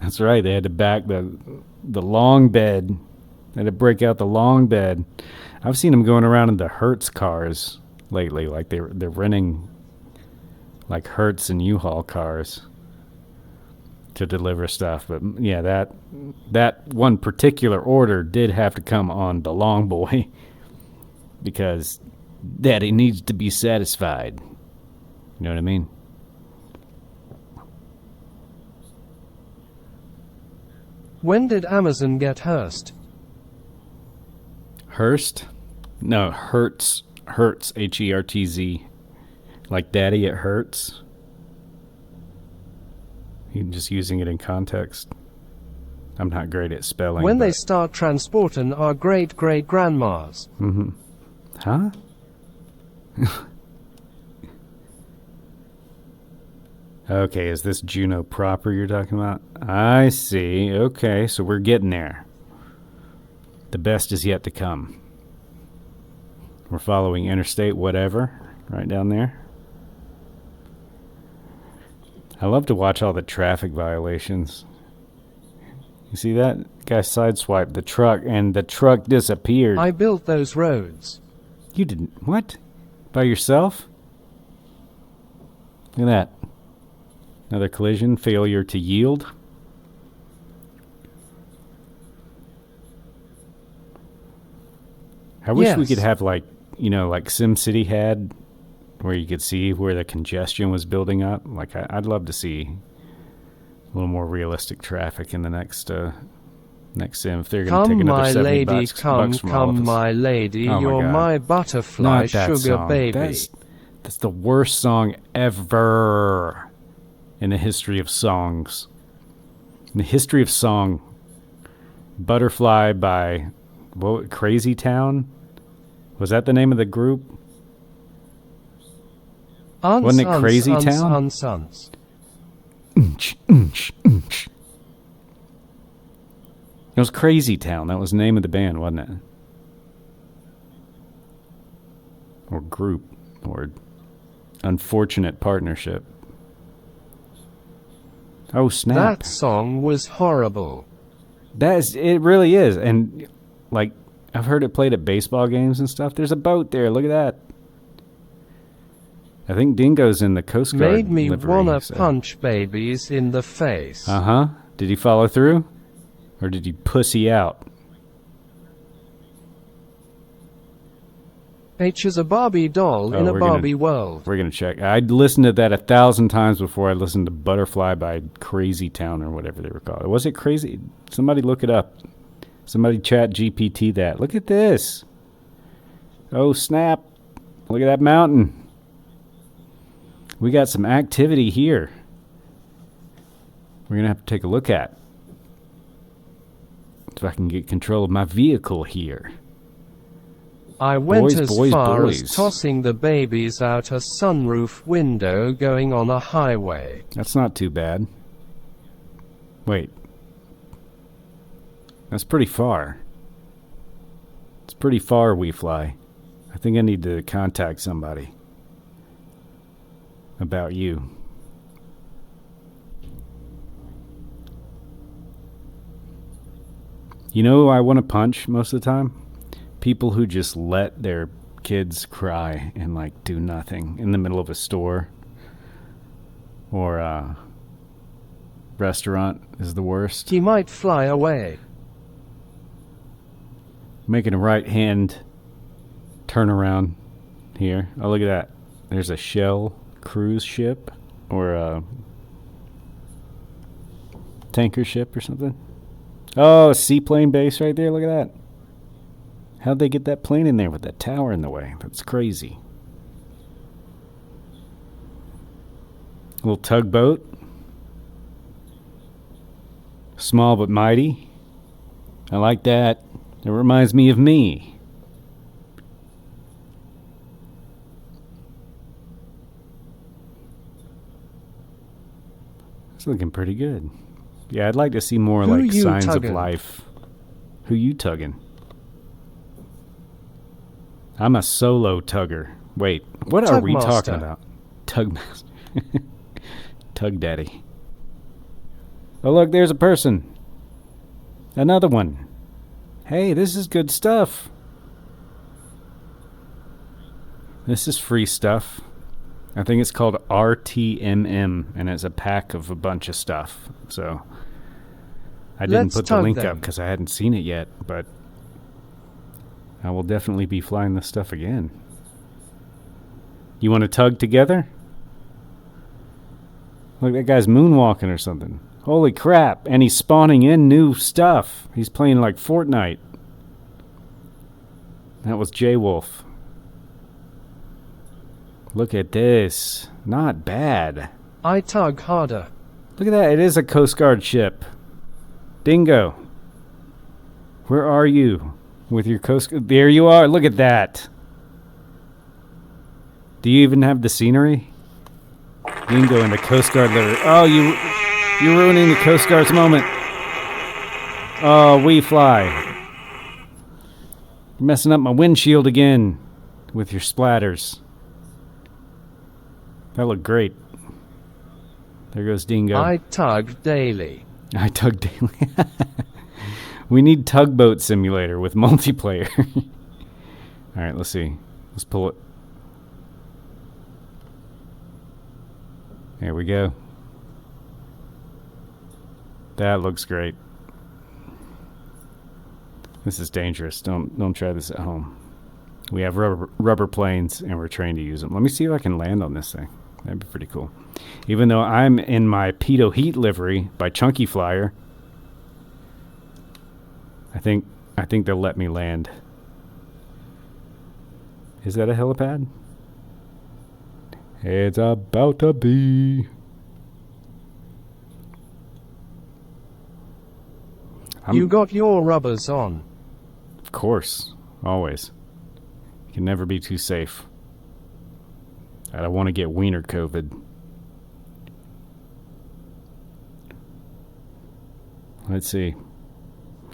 That's right. They had to back the long bed. They had to break out the long bed. I've seen them going around in the Hertz cars lately. Like they're renting like Hertz and U-Haul cars to deliver stuff. But yeah, that one particular order did have to come on the long boy because daddy needs to be satisfied. You know what I mean? When did Amazon get Hearst? Hearst? No, Hertz. Hertz, Hertz. Like daddy, it hurts. You're just using it in context. I'm not great at spelling. When they start transporting our great-great-grandmas. Mm-hmm. Huh? Okay, is this Juno proper you're talking about? I see. Okay, so we're getting there. The best is yet to come. We're following Interstate whatever, right down there. I love to watch all the traffic violations. You see that? Guy sideswiped the truck, and the truck disappeared. I built those roads. You didn't? What? By yourself? Look at that. Another collision. Failure to yield. I wish we could have like SimCity had, where you could see where the congestion was building up. Like I'd love to see a little more realistic traffic in the next sim. If they're going to take another 70 bucks from all of us. Come, my lady, Oh my you're God. my butterfly, Not that sugar song. baby. That's the worst song ever in the history of songs. In the history of song, Butterfly by Crazy Town? Was that the name of the group? Wasn't it Crazy Town? It was Crazy Town. That was the name of the band, wasn't it? Or group. Or unfortunate partnership. Oh, snap. That song was horrible. It really is. And, like, I've heard it played at baseball games and stuff. There's a boat there. Look at that. I think Dingo's in the Coast Guard Made me livery, wanna so. punch babies in the face. Uh-huh. Did he follow through? Or did he pussy out? H is a Barbie doll in a Barbie world. We're going to check. I'd listened to that 1,000 times before I listened to Butterfly by Crazy Town or whatever they were called. Was it Crazy? Somebody look it up. Somebody chat GPT that. Look at this. Oh, snap. Look at that mountain. We got some activity here. We're going to have to take a look at. If I can get control of my vehicle here. I went Boys, as boys, far boys. as tossing the babies out a sunroof window going on a highway. That's not too bad. Wait. That's pretty far. It's pretty far, we fly. I think I need to contact somebody about you. You know who I want to punch most of the time? People who just let their kids cry and like do nothing in the middle of a store or a restaurant is the worst. He might fly away. Making a right hand turn around here. Oh, look at that. There's a Shell cruise ship or a tanker ship or something. Oh, a seaplane base right there. Look at that. How'd they get that plane in there with that tower in the way? That's crazy. A little tugboat. Small but mighty. I like that. It reminds me of me. It's looking pretty good. Yeah, I'd like to see more Who like you signs tuggin'? of life. Who you tugging? I'm a solo tugger. Wait, what are we talking Tugmaster. about? Tugmaster. Tug daddy. Oh, look, there's a person. Another one. Hey, this is good stuff. This is free stuff. I think it's called RTMM, and it's a pack of a bunch of stuff. So I didn't Let's put the tug link them. up because I hadn't seen it yet, but I will definitely be flying this stuff again. You want to tug together? Look, that guy's moonwalking or something. Holy crap. And he's spawning in new stuff. He's playing like Fortnite. That was J-Wolf. Look at this. Not bad. I tug harder. Look at that. It is a Coast Guard ship. Dingo. Where are you? With your Coast Guard? There you are. Look at that. Do you even have the scenery? Dingo in the Coast Guard litter. Oh, you're ruining the Coast Guard's moment. Oh, we fly. You're messing up my windshield again with your splatters. That looked great. There goes Dingo. I tug daily. I tug daily. We need tugboat simulator with multiplayer. All right, let's see. Let's pull it. There we go. That looks great. This is dangerous. Don't try this at home. We have rubber planes and we're trained to use them. Let me see if I can land on this thing. That'd be pretty cool. Even though I'm in my Pedo Heat livery by Chunky Flyer, I think they'll let me land. Is that a helipad? It's about to be. You got your rubbers on. Of course. Always. You can never be too safe. I don't want to get wiener COVID. Let's see.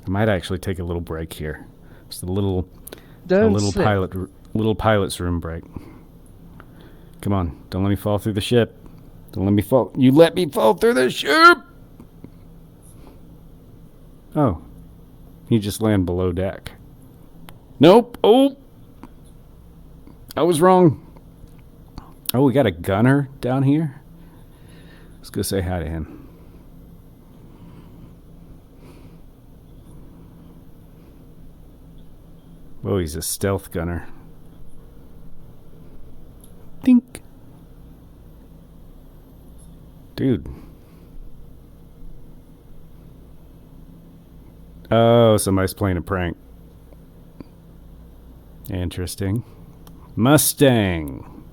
I might actually take a little break here. Just a little Slip. pilot's room break. Come on, don't let me fall through the ship. Don't let me fall. You let me fall through the ship. Oh, you just land below deck. Nope. Oh, I was wrong. Oh, we got a gunner down here. Let's go say hi to him. Oh, he's a stealth gunner. Think. Dude. Oh, somebody's playing a prank. Interesting. Mustang.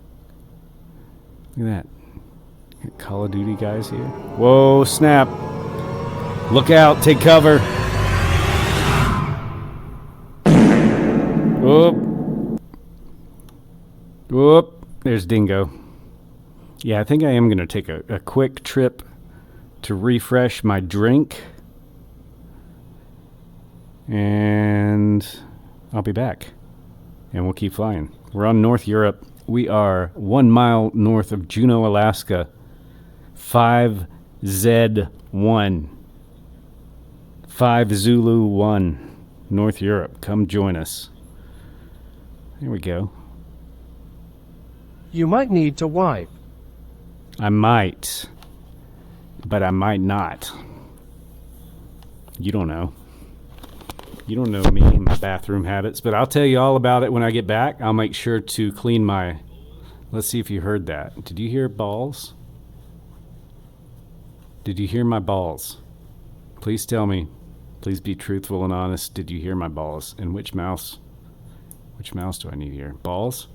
Look at that. Got Call of Duty guys here. Whoa, snap. Look out, take cover. Whoop. Whoop. There's Dingo. Yeah, I think I am going to take a quick trip to refresh my drink. And I'll be back. And we'll keep flying. We're on North Europe. We are 1 mile north of Juneau, Alaska. 5Z1. 5 Zulu 1. North Europe. Come join us. Here we go. You might need to wipe. I might. But I might not. You don't know. You don't know me and my bathroom habits, but I'll tell you all about it when I get back. I'll make sure to clean my... Let's see if you heard that. Did you hear balls? Did you hear my balls? Please tell me. Please be truthful and honest. Did you hear my balls? And which mouse? Which mouse do I need here? Balls?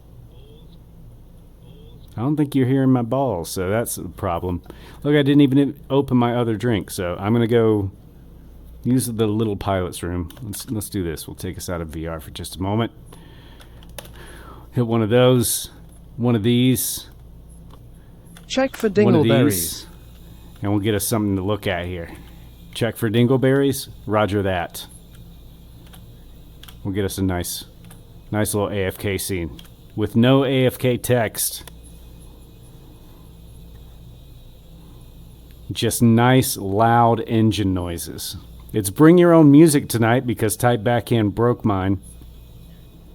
I don't think you're hearing my balls, so that's a problem. Look, I didn't even open my other drink, so I'm going to go Use the little pilot's room. Let's do this. We'll take us out of VR for just a moment. Hit one of those. One of these. Check for One of dingleberries. these. And we'll get us something to look at here. Check for dingleberries. Roger that. We'll get us a nice little AFK scene. With no AFK text. Just nice, loud engine noises. It's bring your own music tonight because Type Backhand broke mine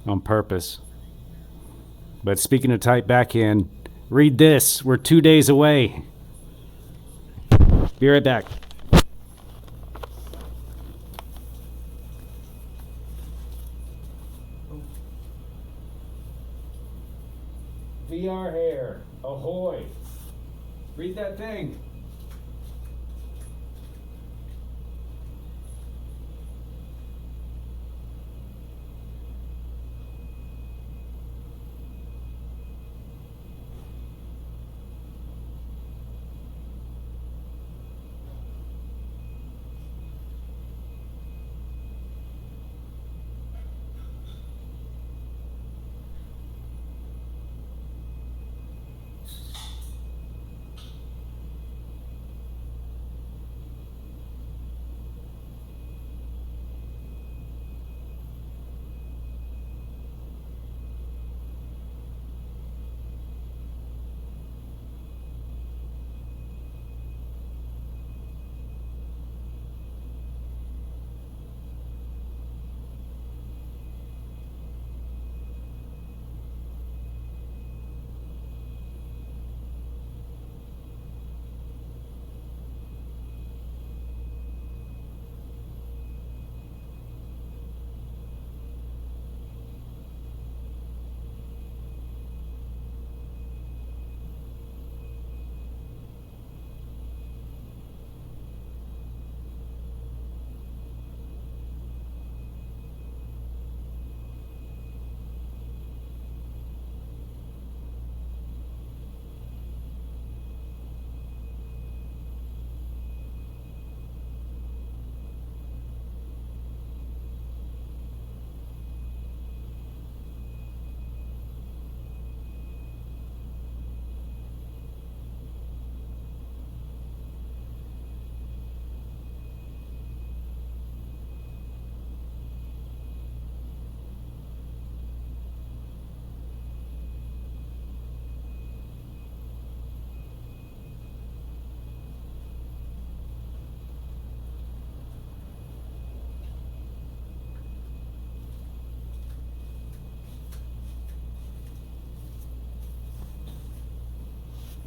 on purpose. But speaking of Type Backhand, read this. We're 2 days away. Be right back. VR hair. Ahoy. Read that thing.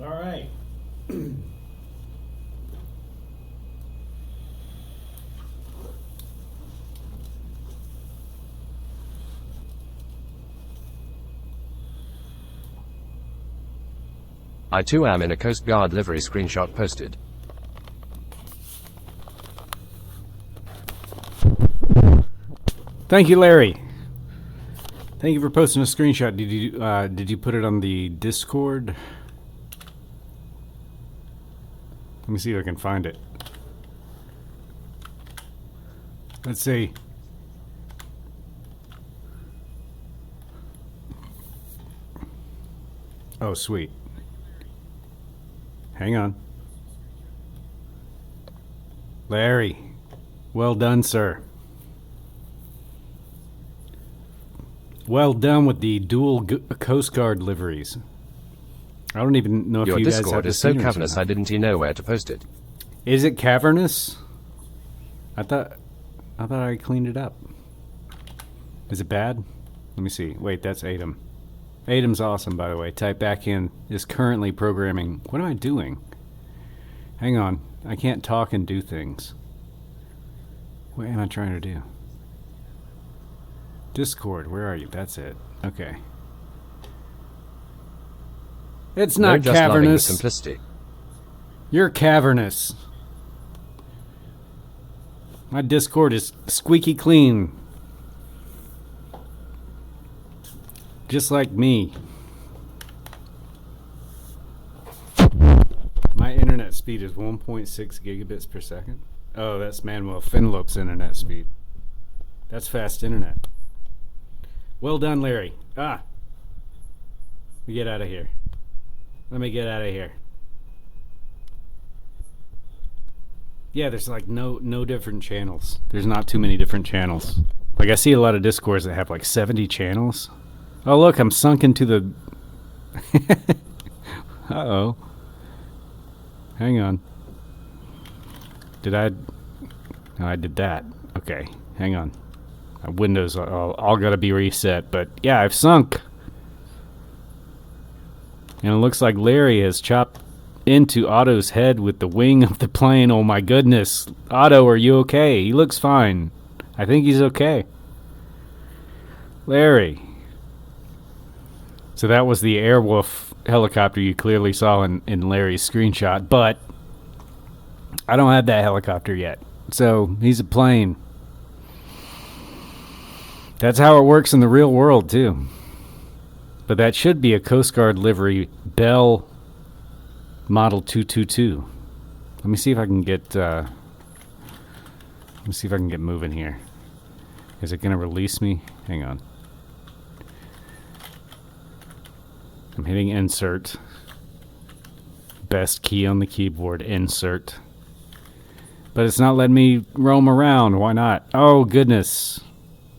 All right. I too am in a Coast Guard livery. Screenshot posted. Thank you, Larry. Thank you for posting a screenshot. Did you put it on the Discord? Let me see if I can find it. Let's see. Oh, sweet. Hang on. Larry, well done, sir. Well done with the dual Coast Guard liveries. I don't even know if Your you guys have Discord the is so scenes or cavernous not. I didn't even know where to post it. Is it cavernous? I thought I cleaned it up. Is it bad? Let me see. Wait, that's Adam. Adam's awesome, by the way. Type Backhand is currently programming. What am I doing? Hang on. I can't talk and do things. What am I trying to do? Discord, where are you? That's it. Okay. It's No, not just loving the cavernous. simplicity. You're cavernous. My Discord is squeaky clean. Just like me. My internet speed is 1.6 gigabits per second. Oh, that's Manuel Finlope's internet speed. That's fast internet. Well done, Larry. Let me get out of here. Yeah, there's like no different channels. There's not too many different channels. Like I see a lot of Discords that have like 70 channels. Oh look, I'm sunk into the Uh-oh. Hang on. No, I did that. Okay, hang on. My windows all gotta be reset, but yeah, I've sunk. And it looks like Larry has chopped into Otto's head with the wing of the plane. Oh my goodness. Otto, are you okay? He looks fine. I think he's okay. Larry. So that was the Airwolf helicopter you clearly saw in Larry's screenshot, but I don't have that helicopter yet. So he's a plane. That's how it works in the real world too. But that should be a Coast Guard livery Bell Model 222. Let me see if I can get moving here. Is it going to release me? Hang on. I'm hitting insert. Best key on the keyboard, insert. But it's not letting me roam around. Why not? Oh, goodness.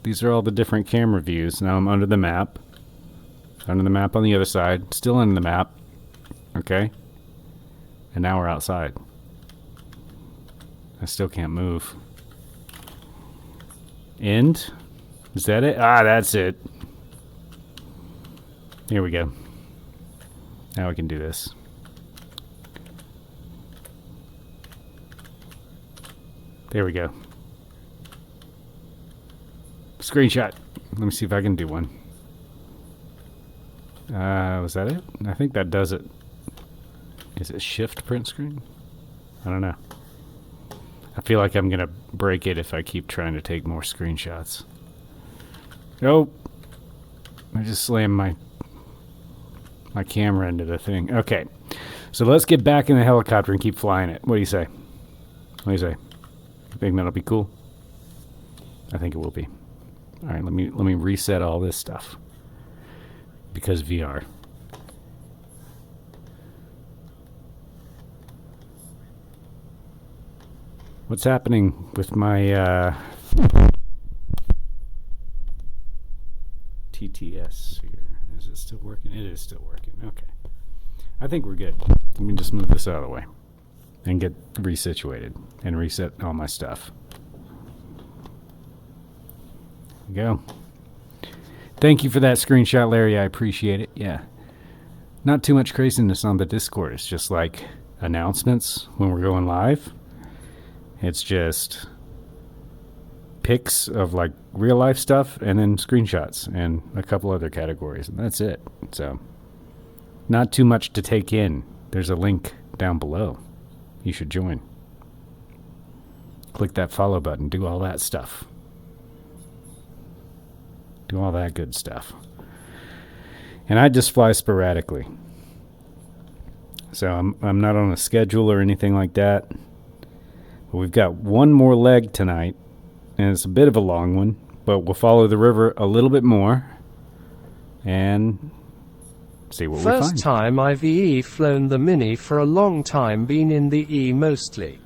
These are all the different camera views. Now I'm under the map. Under the map on the other side. Still under the map. Okay. And now we're outside. I still can't move. End? Is that it? Ah, that's it. Here we go. Now we can do this. There we go. Screenshot. Let me see if I can do one. Was that it? I think that does it. Is it shift print screen? I don't know. I feel like I'm going to break it if I keep trying to take more screenshots. Nope. I just slammed my camera into the thing. Okay. So let's get back in the helicopter and keep flying it. What do you say? What do you say? You think that'll be cool? I think it will be. All right, let me reset all this stuff. Because VR. What's happening with my TTS here? Is it still working? It is still working. Okay. I think we're good. Let me just move this out of the way and get resituated and reset all my stuff. There we go. Thank you for that screenshot, Larry. I appreciate it. Yeah. Not too much craziness on the Discord. It's just like announcements when we're going live. It's just pics of like real life stuff and then screenshots and a couple other categories. And that's it. So not too much to take in. There's a link down below. You should join. Click that follow button. Do all that stuff. Do all that good stuff. And I just fly sporadically. So I'm not on a schedule or anything like that. But we've got one more leg tonight. And it's a bit of a long one. But we'll follow the river a little bit more. And see what we find. First time I've flown the Mini for a long time, been in the E mostly.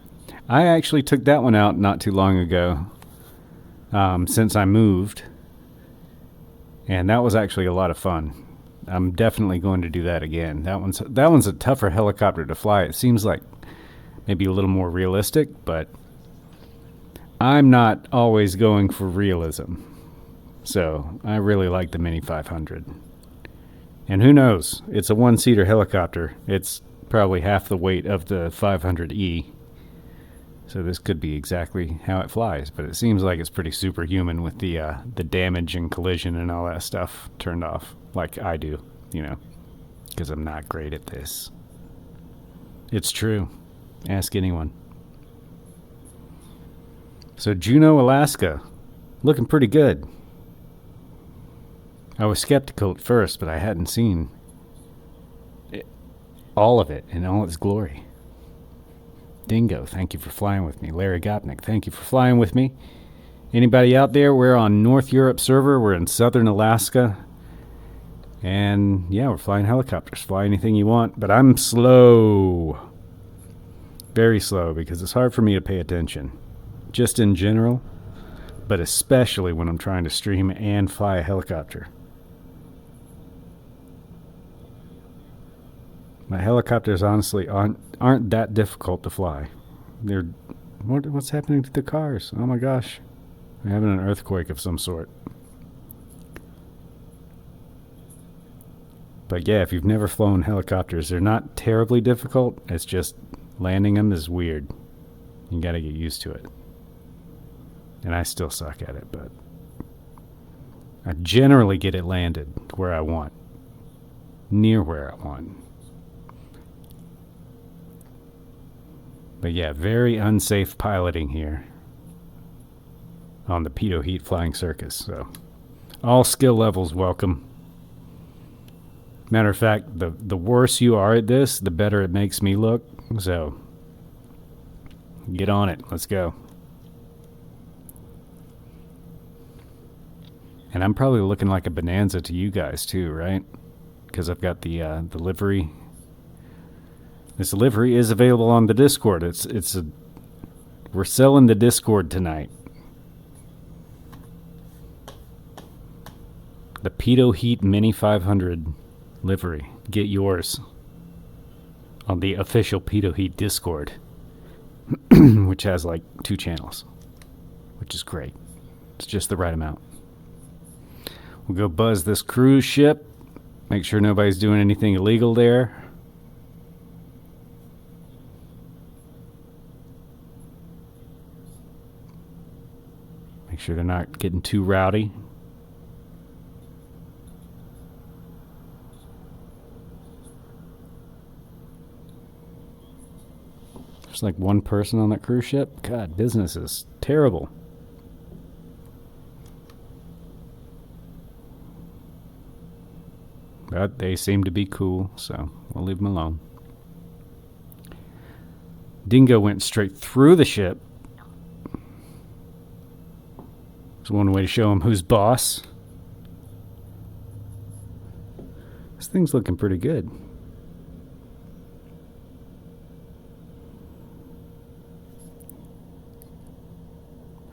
I actually took that one out not too long ago. Since I moved. And that was actually a lot of fun. I'm definitely going to do that again. That one's a tougher helicopter to fly. It seems like maybe a little more realistic, but I'm not always going for realism. So I really like the Mini 500. And who knows? It's a one-seater helicopter. It's probably half the weight of the 500E. So this could be exactly how it flies, but it seems like it's pretty superhuman with the damage and collision and all that stuff turned off, like I do, you know, because I'm not great at this. It's true. Ask anyone. So Juneau, Alaska, looking pretty good. I was skeptical at first, but I hadn't seen all of it in all its glory. Dingo, thank you for flying with me. Larry Gopnik, thank you for flying with me. Anybody out there? We're on North Europe server. We're in southern Alaska. And yeah, we're flying helicopters. Fly anything you want. But I'm slow. Very slow because it's hard for me to pay attention. Just in general. But especially when I'm trying to stream and fly a helicopter. My helicopters honestly aren't that difficult to fly. What's happening to the cars? Oh my gosh. We're having an earthquake of some sort. But yeah, if you've never flown helicopters, they're not terribly difficult. It's just landing them is weird. You gotta get used to it. And I still suck at it, but I generally get it landed where I want. Near where I want. But yeah, very unsafe piloting here on the Pitot Heat Flying Circus. So all skill levels welcome. Matter of fact, the worse you are at this, the better it makes me look. So get on it. Let's go. And I'm probably looking like a bonanza to you guys too, right? Because I've got the livery. This livery is available on the Discord. We're selling the Discord tonight. The Pitot Heat Mini 500 livery. Get yours on the official Pitot Heat Discord, which has like 2 channels, which is great. It's just the right amount. We'll go buzz this cruise ship. Make sure nobody's doing anything illegal there. Make sure they're not getting too rowdy. There's like one person on that cruise ship. God, business is terrible. But they seem to be cool, so we'll leave them alone. Dingo went straight through the ship. It's one way to show him who's boss. This thing's looking pretty good.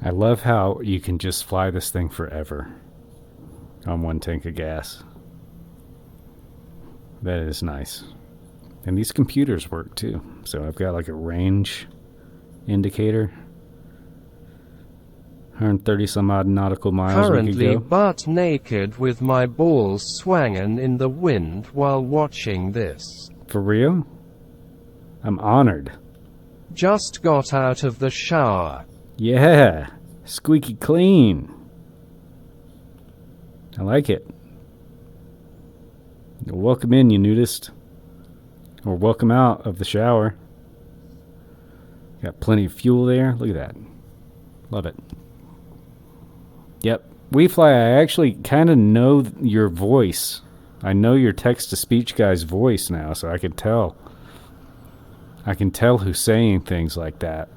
I love how you can just fly this thing forever on 1 tank of gas. That is nice. And these computers work too. So I've got like a range indicator. 130 some odd nautical miles. Currently butt naked with my balls swangin' in the wind while watching this. For real? I'm honored. Just got out of the shower. Yeah. Squeaky clean. I like it. Welcome in, you nudist. Or welcome out of the shower. Got plenty of fuel there. Look at that. Love it. Yep. WeFly, I actually kind of know your voice. I know your text-to-speech guy's voice now, so I can tell. I can tell who's saying things like that.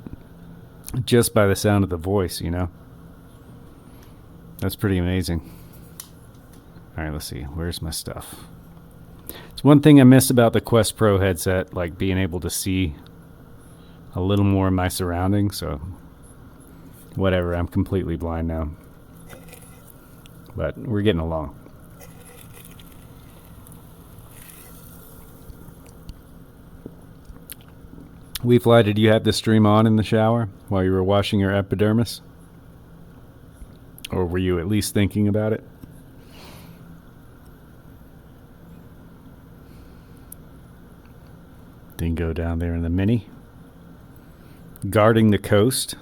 Just by the sound of the voice, you know? That's pretty amazing. Alright, let's see. Where's my stuff? It's one thing I miss about the Quest Pro headset, like being able to see a little more of my surroundings, so whatever, I'm completely blind now. But we're getting along. WeFly, did you have the stream on in the shower while you were washing your epidermis? Or were you at least thinking about it? Dingo down there in the Mini. Guarding the coast.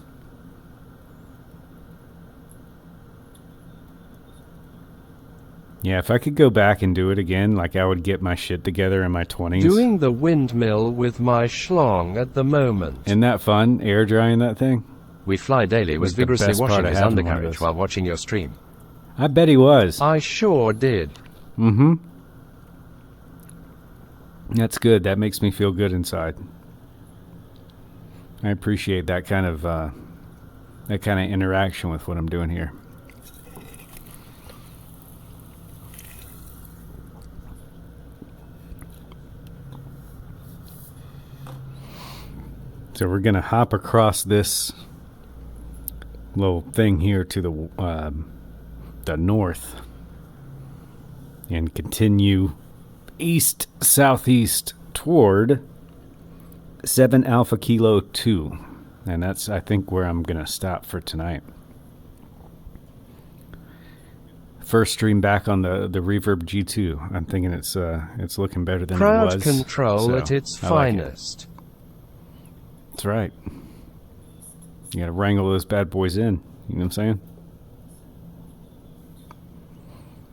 Yeah, if I could go back and do it again, like I would get my shit together in my 20s. Doing the windmill with my schlong at the moment. Isn't that fun, air drying that thing? WeFly Daily was Was the vigorously best part washing of his having one of undercarriage those. while watching your stream. I bet he was. I sure did. Mm-hmm. That's good. That makes me feel good inside. I appreciate that kind of interaction with what I'm doing here. So we're gonna hop across this little thing here to the north and continue east southeast toward 7 Alpha Kilo 2, and that's, I think, where I'm gonna stop for tonight. First stream back on the Reverb G2. I'm thinking it's looking better than it was. Crowd control so at its I like it. finest. That's right. You gotta wrangle those bad boys in. You know what I'm saying?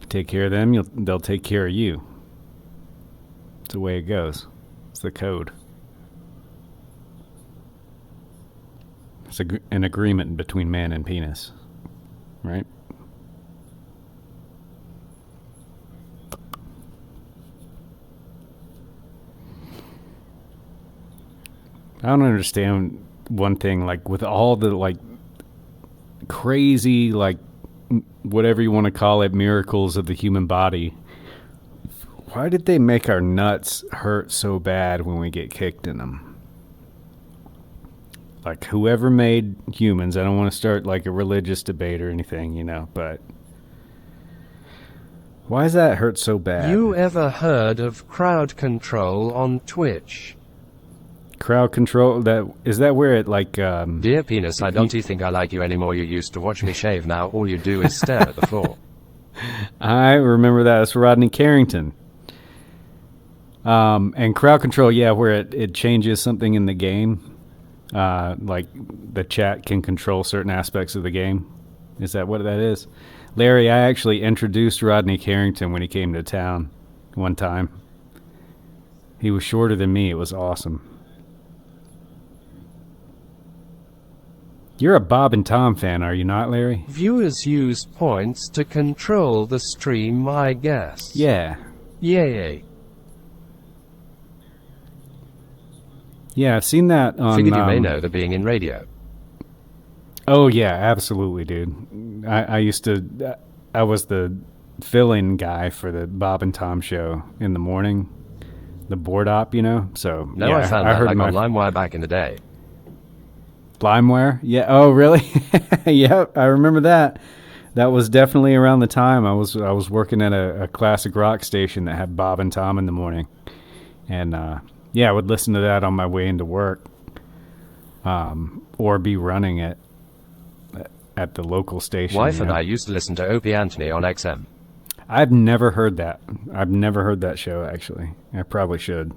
Take care of them, they'll take care of you. It's the way it goes. It's the code. It's an agreement between man and penis, right? I don't understand one thing, like with all the like crazy, like whatever you want to call it, miracles of the human body. Why did they make our nuts hurt so bad when we get kicked in them? Like whoever made humans, I don't want to start like a religious debate or anything, you know, but why does that hurt so bad? You ever heard of crowd control on Twitch? Crowd control, is that where it like Dear penis, I don't think I like you anymore. You used to watch me shave. Now all you do is stare at the floor. I remember that. It's Rodney Carrington. And crowd control, yeah, where it changes something in the game. Like the chat can control certain aspects of the game. Is that what that is? Larry, I actually introduced Rodney Carrington when he came to town one time. He was shorter than me. It was awesome. You're a Bob and Tom fan, are you not, Larry? Viewers use points to control the stream, I guess. Yeah. Yay. Yeah, I've seen that on... Figured you may know that being in radio. Oh, yeah, absolutely, dude. I used to... I was the fill-in guy for the Bob and Tom show in the morning. The board op, you know? So, No, yeah, I found that heard like on LimeWire back in the day. LimeWire? Yeah. Oh, really? Yep, I remember that. That was definitely around the time I was working at a classic rock station that had Bob and Tom in the morning, and yeah, I would listen to that on my way into work, or be running it at the local station. Wife and I used to listen to Opie Anthony on XM. I've never heard that. I've never heard that show, actually. I probably should.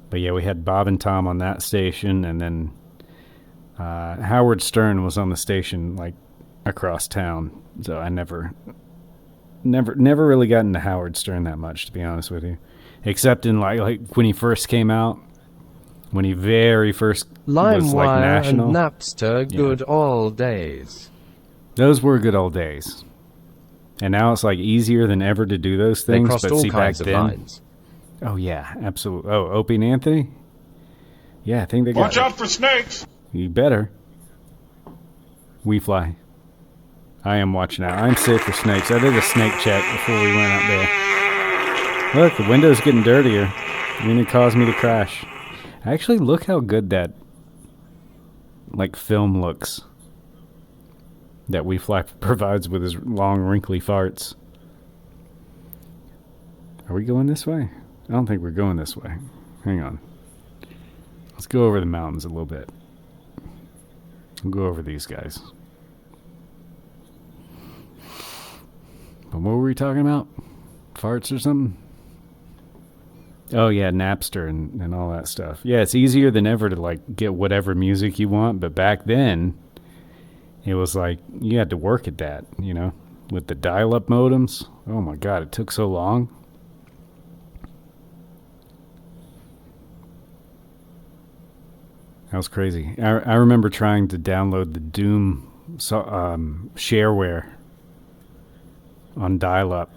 But yeah, we had Bob and Tom on that station, and then Howard Stern was on the station like across town. So I never really got into Howard Stern that much, to be honest with you, except in like when he first came out, when he very first was like LimeWire national. and Napster, good old days. Those were good old days. And now it's like easier than ever to do those They things. crossed But all see, back kinds of then, lines. oh yeah, absolutely. Oh, Opie and Anthony. Yeah, I think they got. Watch out for snakes! You better. We fly. I am watching out. I'm safe for snakes. I did a snake check before we went out there. Look, the window's getting dirtier. You're gonna cause me to crash. Actually, look how good that like film looks that We Fly provides with his long, wrinkly farts. Are we going this way? I don't think we're going this way. Hang on. Let's go over the mountains a little bit. We'll go over these guys. But what were we talking about? Farts or something? Oh yeah, Napster and all that stuff. Yeah, it's easier than ever to like get whatever music you want, but back then it was like you had to work at that, you know, with the dial-up modems. Oh my god, it took so long. That was crazy. I remember trying to download the Doom shareware on dial-up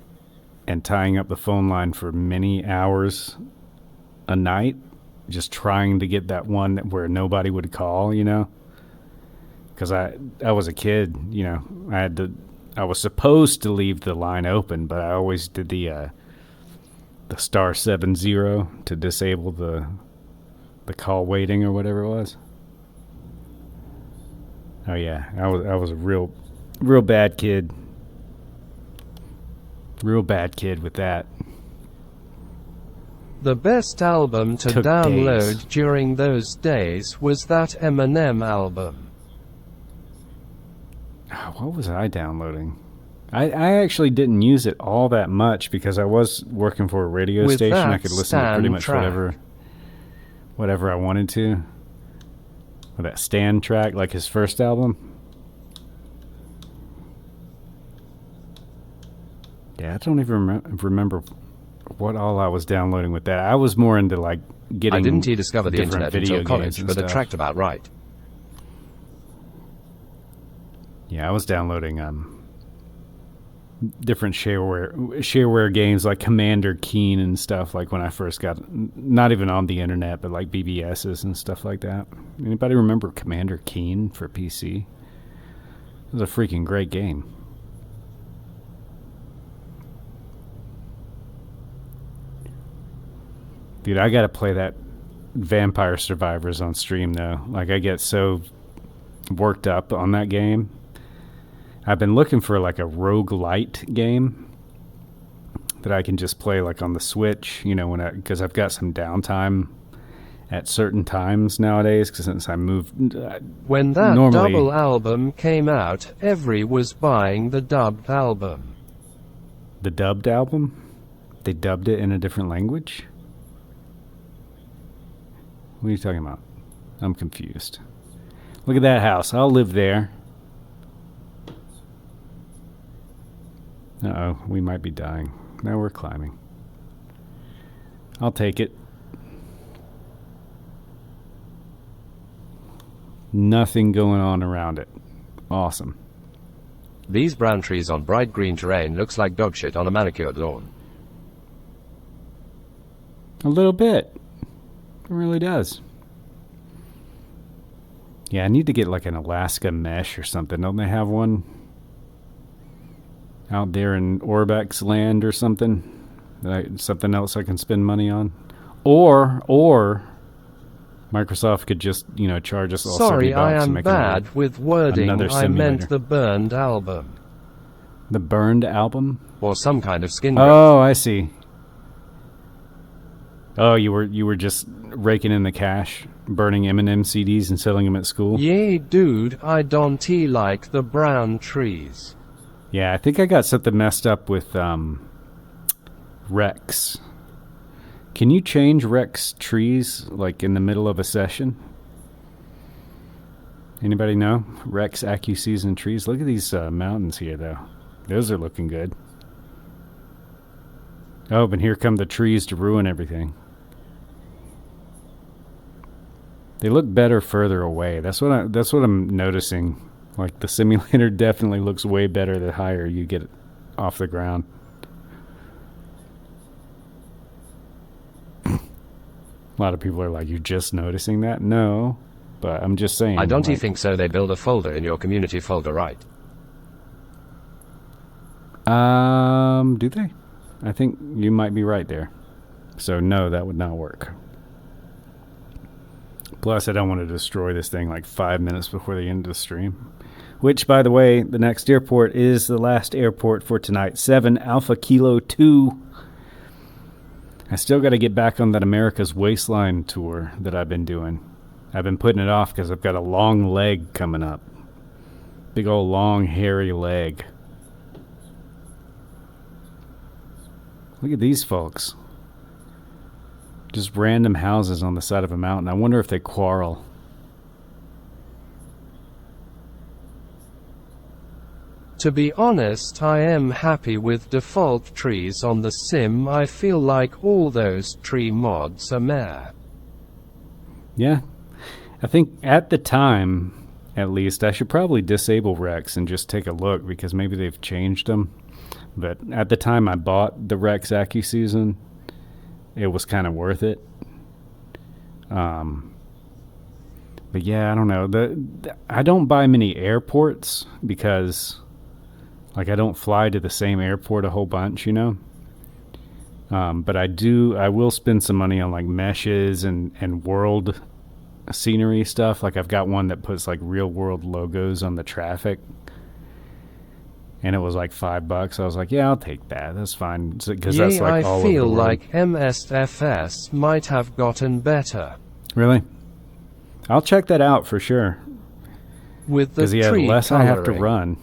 and tying up the phone line for many hours a night just trying to get that one where nobody would call, you know? Because I was a kid, you know, I was supposed to leave the line open, but I always did the star 70 to disable the call waiting or whatever it was. Oh yeah, I was a real bad kid. Real bad kid with that. The best album to Took download days. during those days was that Eminem album. Oh, what was I downloading? I actually didn't use it all that much because I was working for a radio With station. I that could listen to pretty Stan much track. whatever I wanted to. With that Stan track, like his first album. Yeah, I don't even remember what all I was downloading with that. I was more into like getting. I didn't discover the different internet video until games college, and but it stuff. tracked about right. Yeah, I was downloading different shareware games like Commander Keen and stuff, like when I first got, not even on the internet, but like BBSs and stuff like that. Anybody remember Commander Keen for PC? It was a freaking great game. Dude, I gotta play that Vampire Survivors on stream though. Like, I get so worked up on that game. I've been looking for like a roguelite game that I can just play like on the Switch, you know, because I've got some downtime at certain times nowadays, because since I moved. When that Normally- double album came out, every was buying the dubbed album. The dubbed album? They dubbed it in a different language? What are you talking about? I'm confused. Look at that house. I'll live there. Uh-oh, we might be dying. Now we're climbing. I'll take it. Nothing going on around it. Awesome. These brown trees on bright green terrain looks like dog shit on a manicured lawn. A little bit. It really does. Yeah, I need to get like an Alaska mesh or something. Don't they have one out there in Orbex land or something? Something else I can spend money on? Or Microsoft could just, you know, charge us all Sorry, $70 I to am make bad with wording. another I meant simulator. the burned album. The burned album? Or some kind of skin graft. Oh, I see. Oh, you were just raking in the cash, burning Eminem CDs and selling them at school? Yay, dude, I don't like the brown trees. Yeah, I think I got something messed up with Rex. Can you change Rex trees like in the middle of a session? Anybody know? Rex AccuSeason trees. Look at these mountains here, though. Those are looking good. Oh, but here come the trees to ruin everything. They look better further away. That's what I'm noticing. Like, the simulator definitely looks way better the higher you get off the ground. A lot of people are like, "You're just noticing that?" No, but I'm just saying. I don't like, think so. They build a folder in your community folder, right? Do they? I think you might be right there. So no, that would not work. Plus, I don't want to destroy this thing like 5 minutes before the end of the stream. Which, by the way, the next airport is the last airport for tonight. 7 Alpha Kilo 2. I still got to get back on that America's Waistline tour that I've been doing. I've been putting it off because I've got a long leg coming up. Big old long hairy leg. Look at these folks. Just random houses on the side of a mountain. I wonder if they quarrel. To be honest, I am happy with default trees on the sim. I feel like all those tree mods are meh. Yeah. I think at the time, at least, I should probably disable Rex and just take a look because maybe they've changed them. But at the time I bought the Rex AccuSeason, it was kind of worth it. But yeah, I don't know. I don't buy many airports because, like, I don't fly to the same airport a whole bunch, you know. But I will spend some money on like meshes and world scenery stuff. Like I've got one that puts like real world logos on the traffic, and it was like $5. I was like, yeah, I'll take that. That's fine because that's like all I over the feel world. like MSFS might have gotten better. Really? I'll check that out for sure. With the Because tree the less I have to coloring.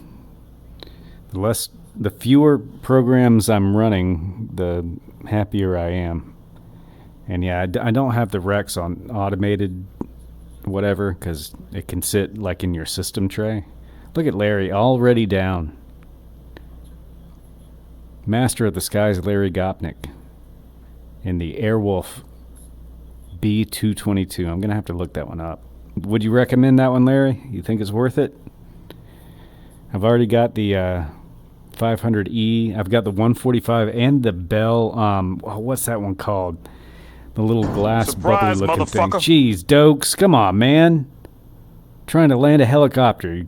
run, the fewer programs I'm running, the happier I am. And yeah, I don't have the Rex on automated whatever because it can sit like in your system tray. Look at Larry already down. Master of the Skies, Larry Gopnik, in the Airwolf B222. I'm gonna have to look that one up. Would you recommend that one, Larry? You think it's worth it? I've already got the 500E. I've got the 145 and the Bell. What's that one called? The little glass Surprise, bubbly looking thing. motherfucker. Jeez, Dokes, come on, man. Trying to land a helicopter. You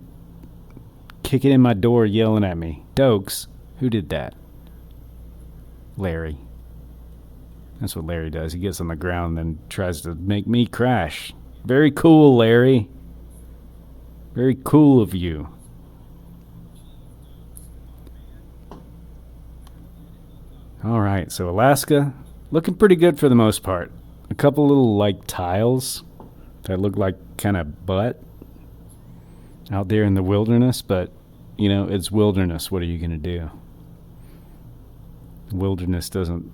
kicking in my door, yelling at me. Dokes, who did that? Larry. That's what Larry does. He gets on the ground and then tries to make me crash. Very cool, Larry. Very cool of you. All right, so Alaska, looking pretty good for the most part. A couple little like tiles that look like kind of butt out there in the wilderness, but you know, it's wilderness. What are you going to do? Wilderness doesn't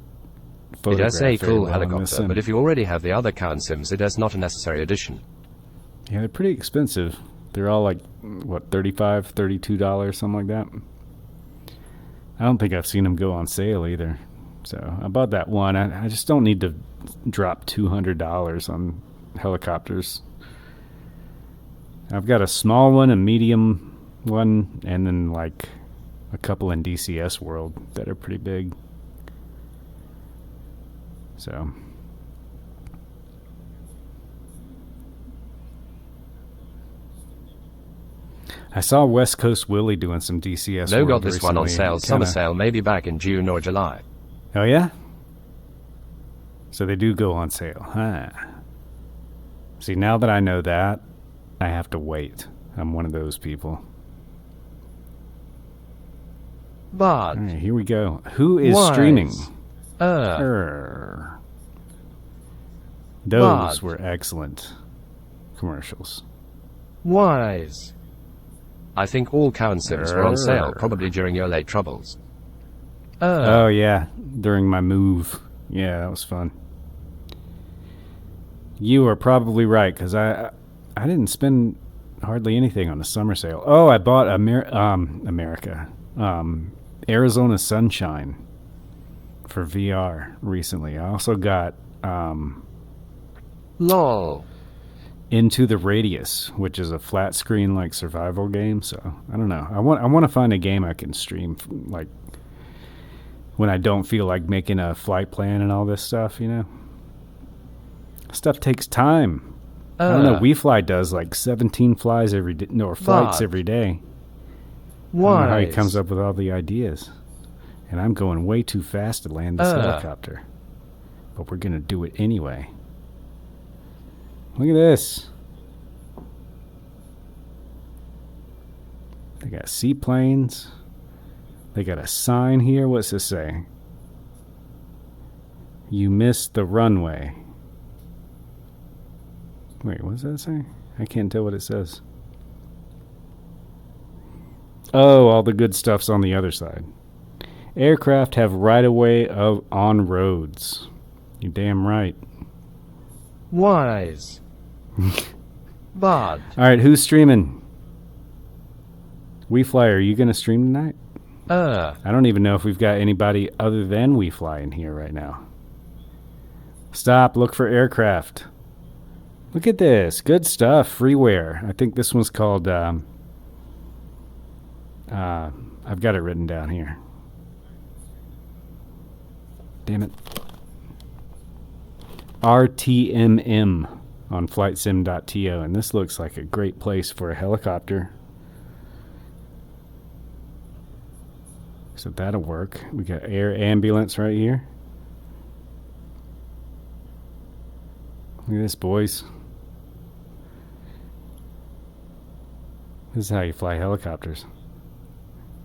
It photograph has a very cool well in this helicopter, sim. but if you already have the other Count Sims, it is not a necessary addition. Yeah, they're pretty expensive. They're all like, what, $35, $32, something like that. I don't think I've seen them go on sale either. So I bought that one. I just don't need to drop $200 on helicopters. I've got a small one, a medium one, and then like a couple in DCS World that are pretty big. So I saw West Coast Willie doing some DCS No, World got this one on recently. sale, summer sale, maybe back in June or July. Oh yeah? So they do go on sale, huh? See, now that I know that, I have to wait. I'm one of those people. But All right, here we go. Who is Wise. streaming? uh, Those But- were excellent commercials. wise. I think all Count Sims were on sale, probably during your late troubles. Oh yeah, during my move. Yeah, that was fun. You are probably right because I didn't spend hardly anything on the summer sale. Oh, I bought Arizona Sunshine for VR recently. I also got Lol. Into the Radius, which is a flat screen like survival game. So I don't know. I want to find a game I can stream like when I don't feel like making a flight plan and all this stuff. You know, stuff takes time. I don't know. WeFly does like 17 flies every day, or flights But- every day. I don't know how he Wise. comes up with all the ideas. And I'm going way too fast to land this helicopter. But we're going to do it anyway. Look at this. They got seaplanes. They got a sign here. What's this say? You missed the runway. Wait, what does that say? I can't tell what it says. Oh, all the good stuff's on the other side. Aircraft have right-of-way on roads. You damn right. Wise. But All right, who's streaming? WeFly, are you going to stream tonight? I don't even know if we've got anybody other than WeFly in here right now. Stop, look for aircraft. Look at this. Good stuff. Freeware. I think this one's called... I've got it written down here. Damn it. RTMM. on flightsim.to, and this looks like a great place for a helicopter. So that'll work. We got air ambulance right here. Look at this, boys. This is how you fly helicopters.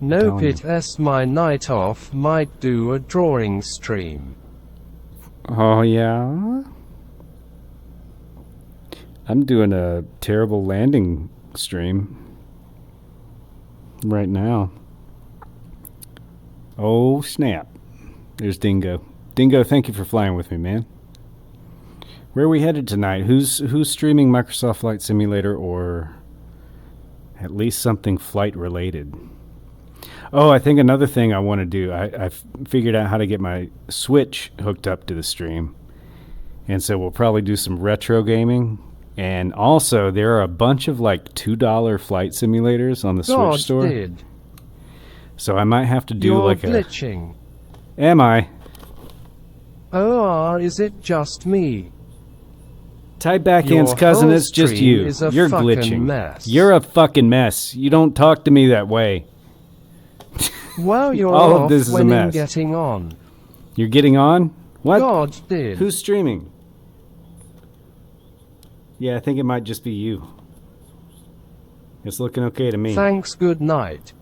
Nope, telling it's my night off. Might do a drawing stream. Oh, yeah? I'm doing a terrible landing stream right now. Oh, snap. There's Dingo. Dingo, thank you for flying with me, man. Where are we headed tonight? Who's streaming Microsoft Flight Simulator or at least something flight related? Oh, I think another thing I want to do, I figured out how to get my Switch hooked up to the stream. And so we'll probably do some retro gaming. And also, there are a bunch of like $2 flight simulators on the God Switch store. did. So I might have to do You're like glitching. Am I? Or is it just me? Type backhand's Your cousin, whole it's just stream you. is a You're fucking glitching. mess. You're a fucking mess. You don't talk to me that way. Well, you're All of off this is a when mess. getting on. You're getting on? What? God did. Who's streaming? Yeah, I think it might just be you. It's looking okay to me. Thanks, good night.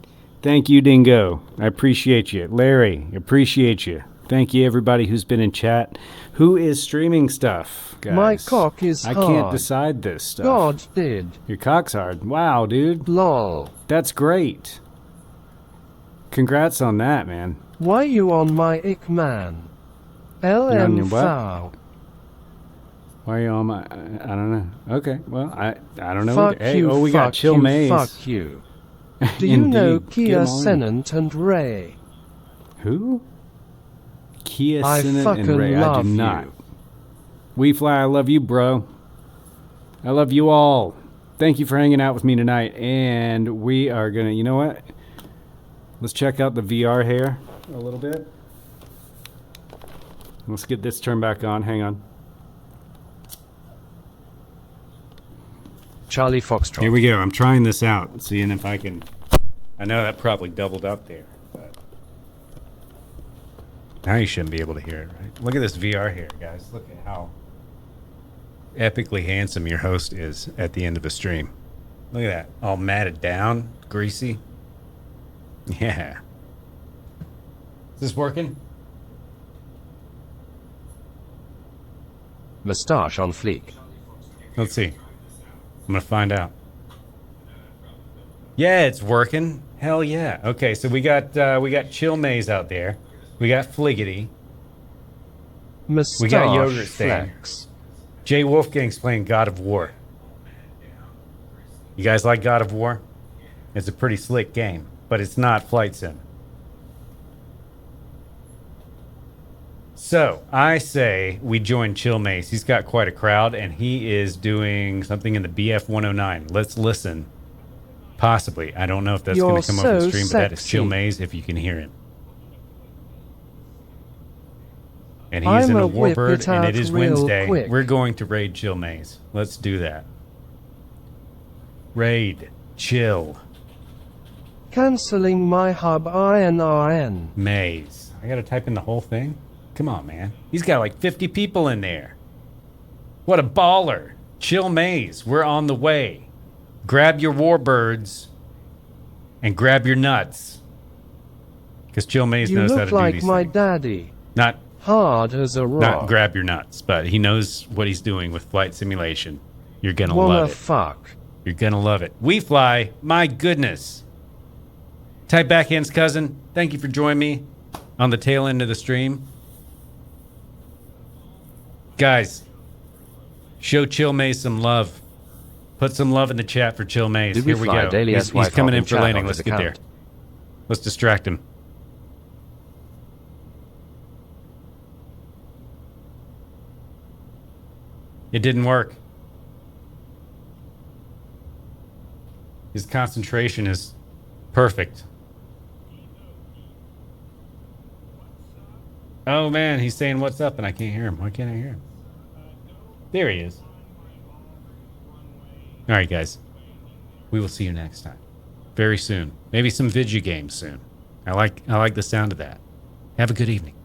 Thank you, Dingo. I appreciate you. Larry, appreciate you. Thank you, everybody who's been in chat. Who is streaming stuff, guys? My cock is I hard. can't decide this stuff. God did. Your cock's hard. Wow, dude. Lol. That's great. Congrats on that, man. Why you on my ick, man? on your LM what? foul. Why are you on my... I don't know. Okay, well, I don't know. Fuck Hey, you, oh, we fuck got Chill you, Maze. fuck you. Do you know Indeed. Get Kia 'em on. Senant and Ray? Who? Kia I Senate and fucking Ray. I love do not. you. We Fly, I love you, bro. I love you all. Thank you for hanging out with me tonight. And we are going to... You know what? Let's check out the VR here a little bit. Let's get this turned back on. Hang on. Charlie Foxtrot. Here we go. I'm trying this out, seeing if I can... I know that probably doubled up there, but... Now you shouldn't be able to hear it, right? Look at this VR here, guys. Look at how epically handsome your host is at the end of a stream. Look at that. All matted down, greasy. Yeah. Is this working? Moustache on fleek. Let's see. I'm gonna find out. Yeah, it's working. Hell yeah. Okay, so we got Chill Maze out there. We got Fliggity. Moustache We got Yogurt Stain. flex. Jay Wolfgang's playing God of War. You guys like God of War? It's a pretty slick game, but it's not Flight Sim. So, I say we join Chill Mace. He's got quite a crowd, and he is doing something in the BF 109. Let's listen. Possibly. I don't know if that's going You're to come over the so stream, but that is sexy. Chill Maze if you can hear him. And he's in I'ma a whip Warbird, it and out it is real Wednesday. quick. We're going to raid Chill Maze. Let's do that. Raid. Chill. Cancelling my hub INRN. Maze. I gotta type in the whole thing? Come on, man. He's got like 50 people in there. What a baller. Chill Maze. We're on the way. Grab your Warbirds and grab your nuts. Because Chill Maze You knows how to look do like these my things. daddy. Not Hard as a rock. grab your nuts, but he knows what he's doing with flight simulation. You're gonna Wanna love it. fuck. You're gonna love it. We Fly, my goodness. Type Backhand's cousin, thank you for joining me on the tail end of the stream. Guys, show Chill Maze some love. Put some love in the chat for Chill Maze. Did we Here we fly go. daily He's SY coming in from for chat landing. on Let's his get there. account? Let's distract him. It didn't work. His concentration is perfect. Oh man, he's saying what's up and I can't hear him. Why can't I hear him? There he is. All right, guys. We will see you next time. Very soon. Maybe some video games soon. I like the sound of that. Have a good evening.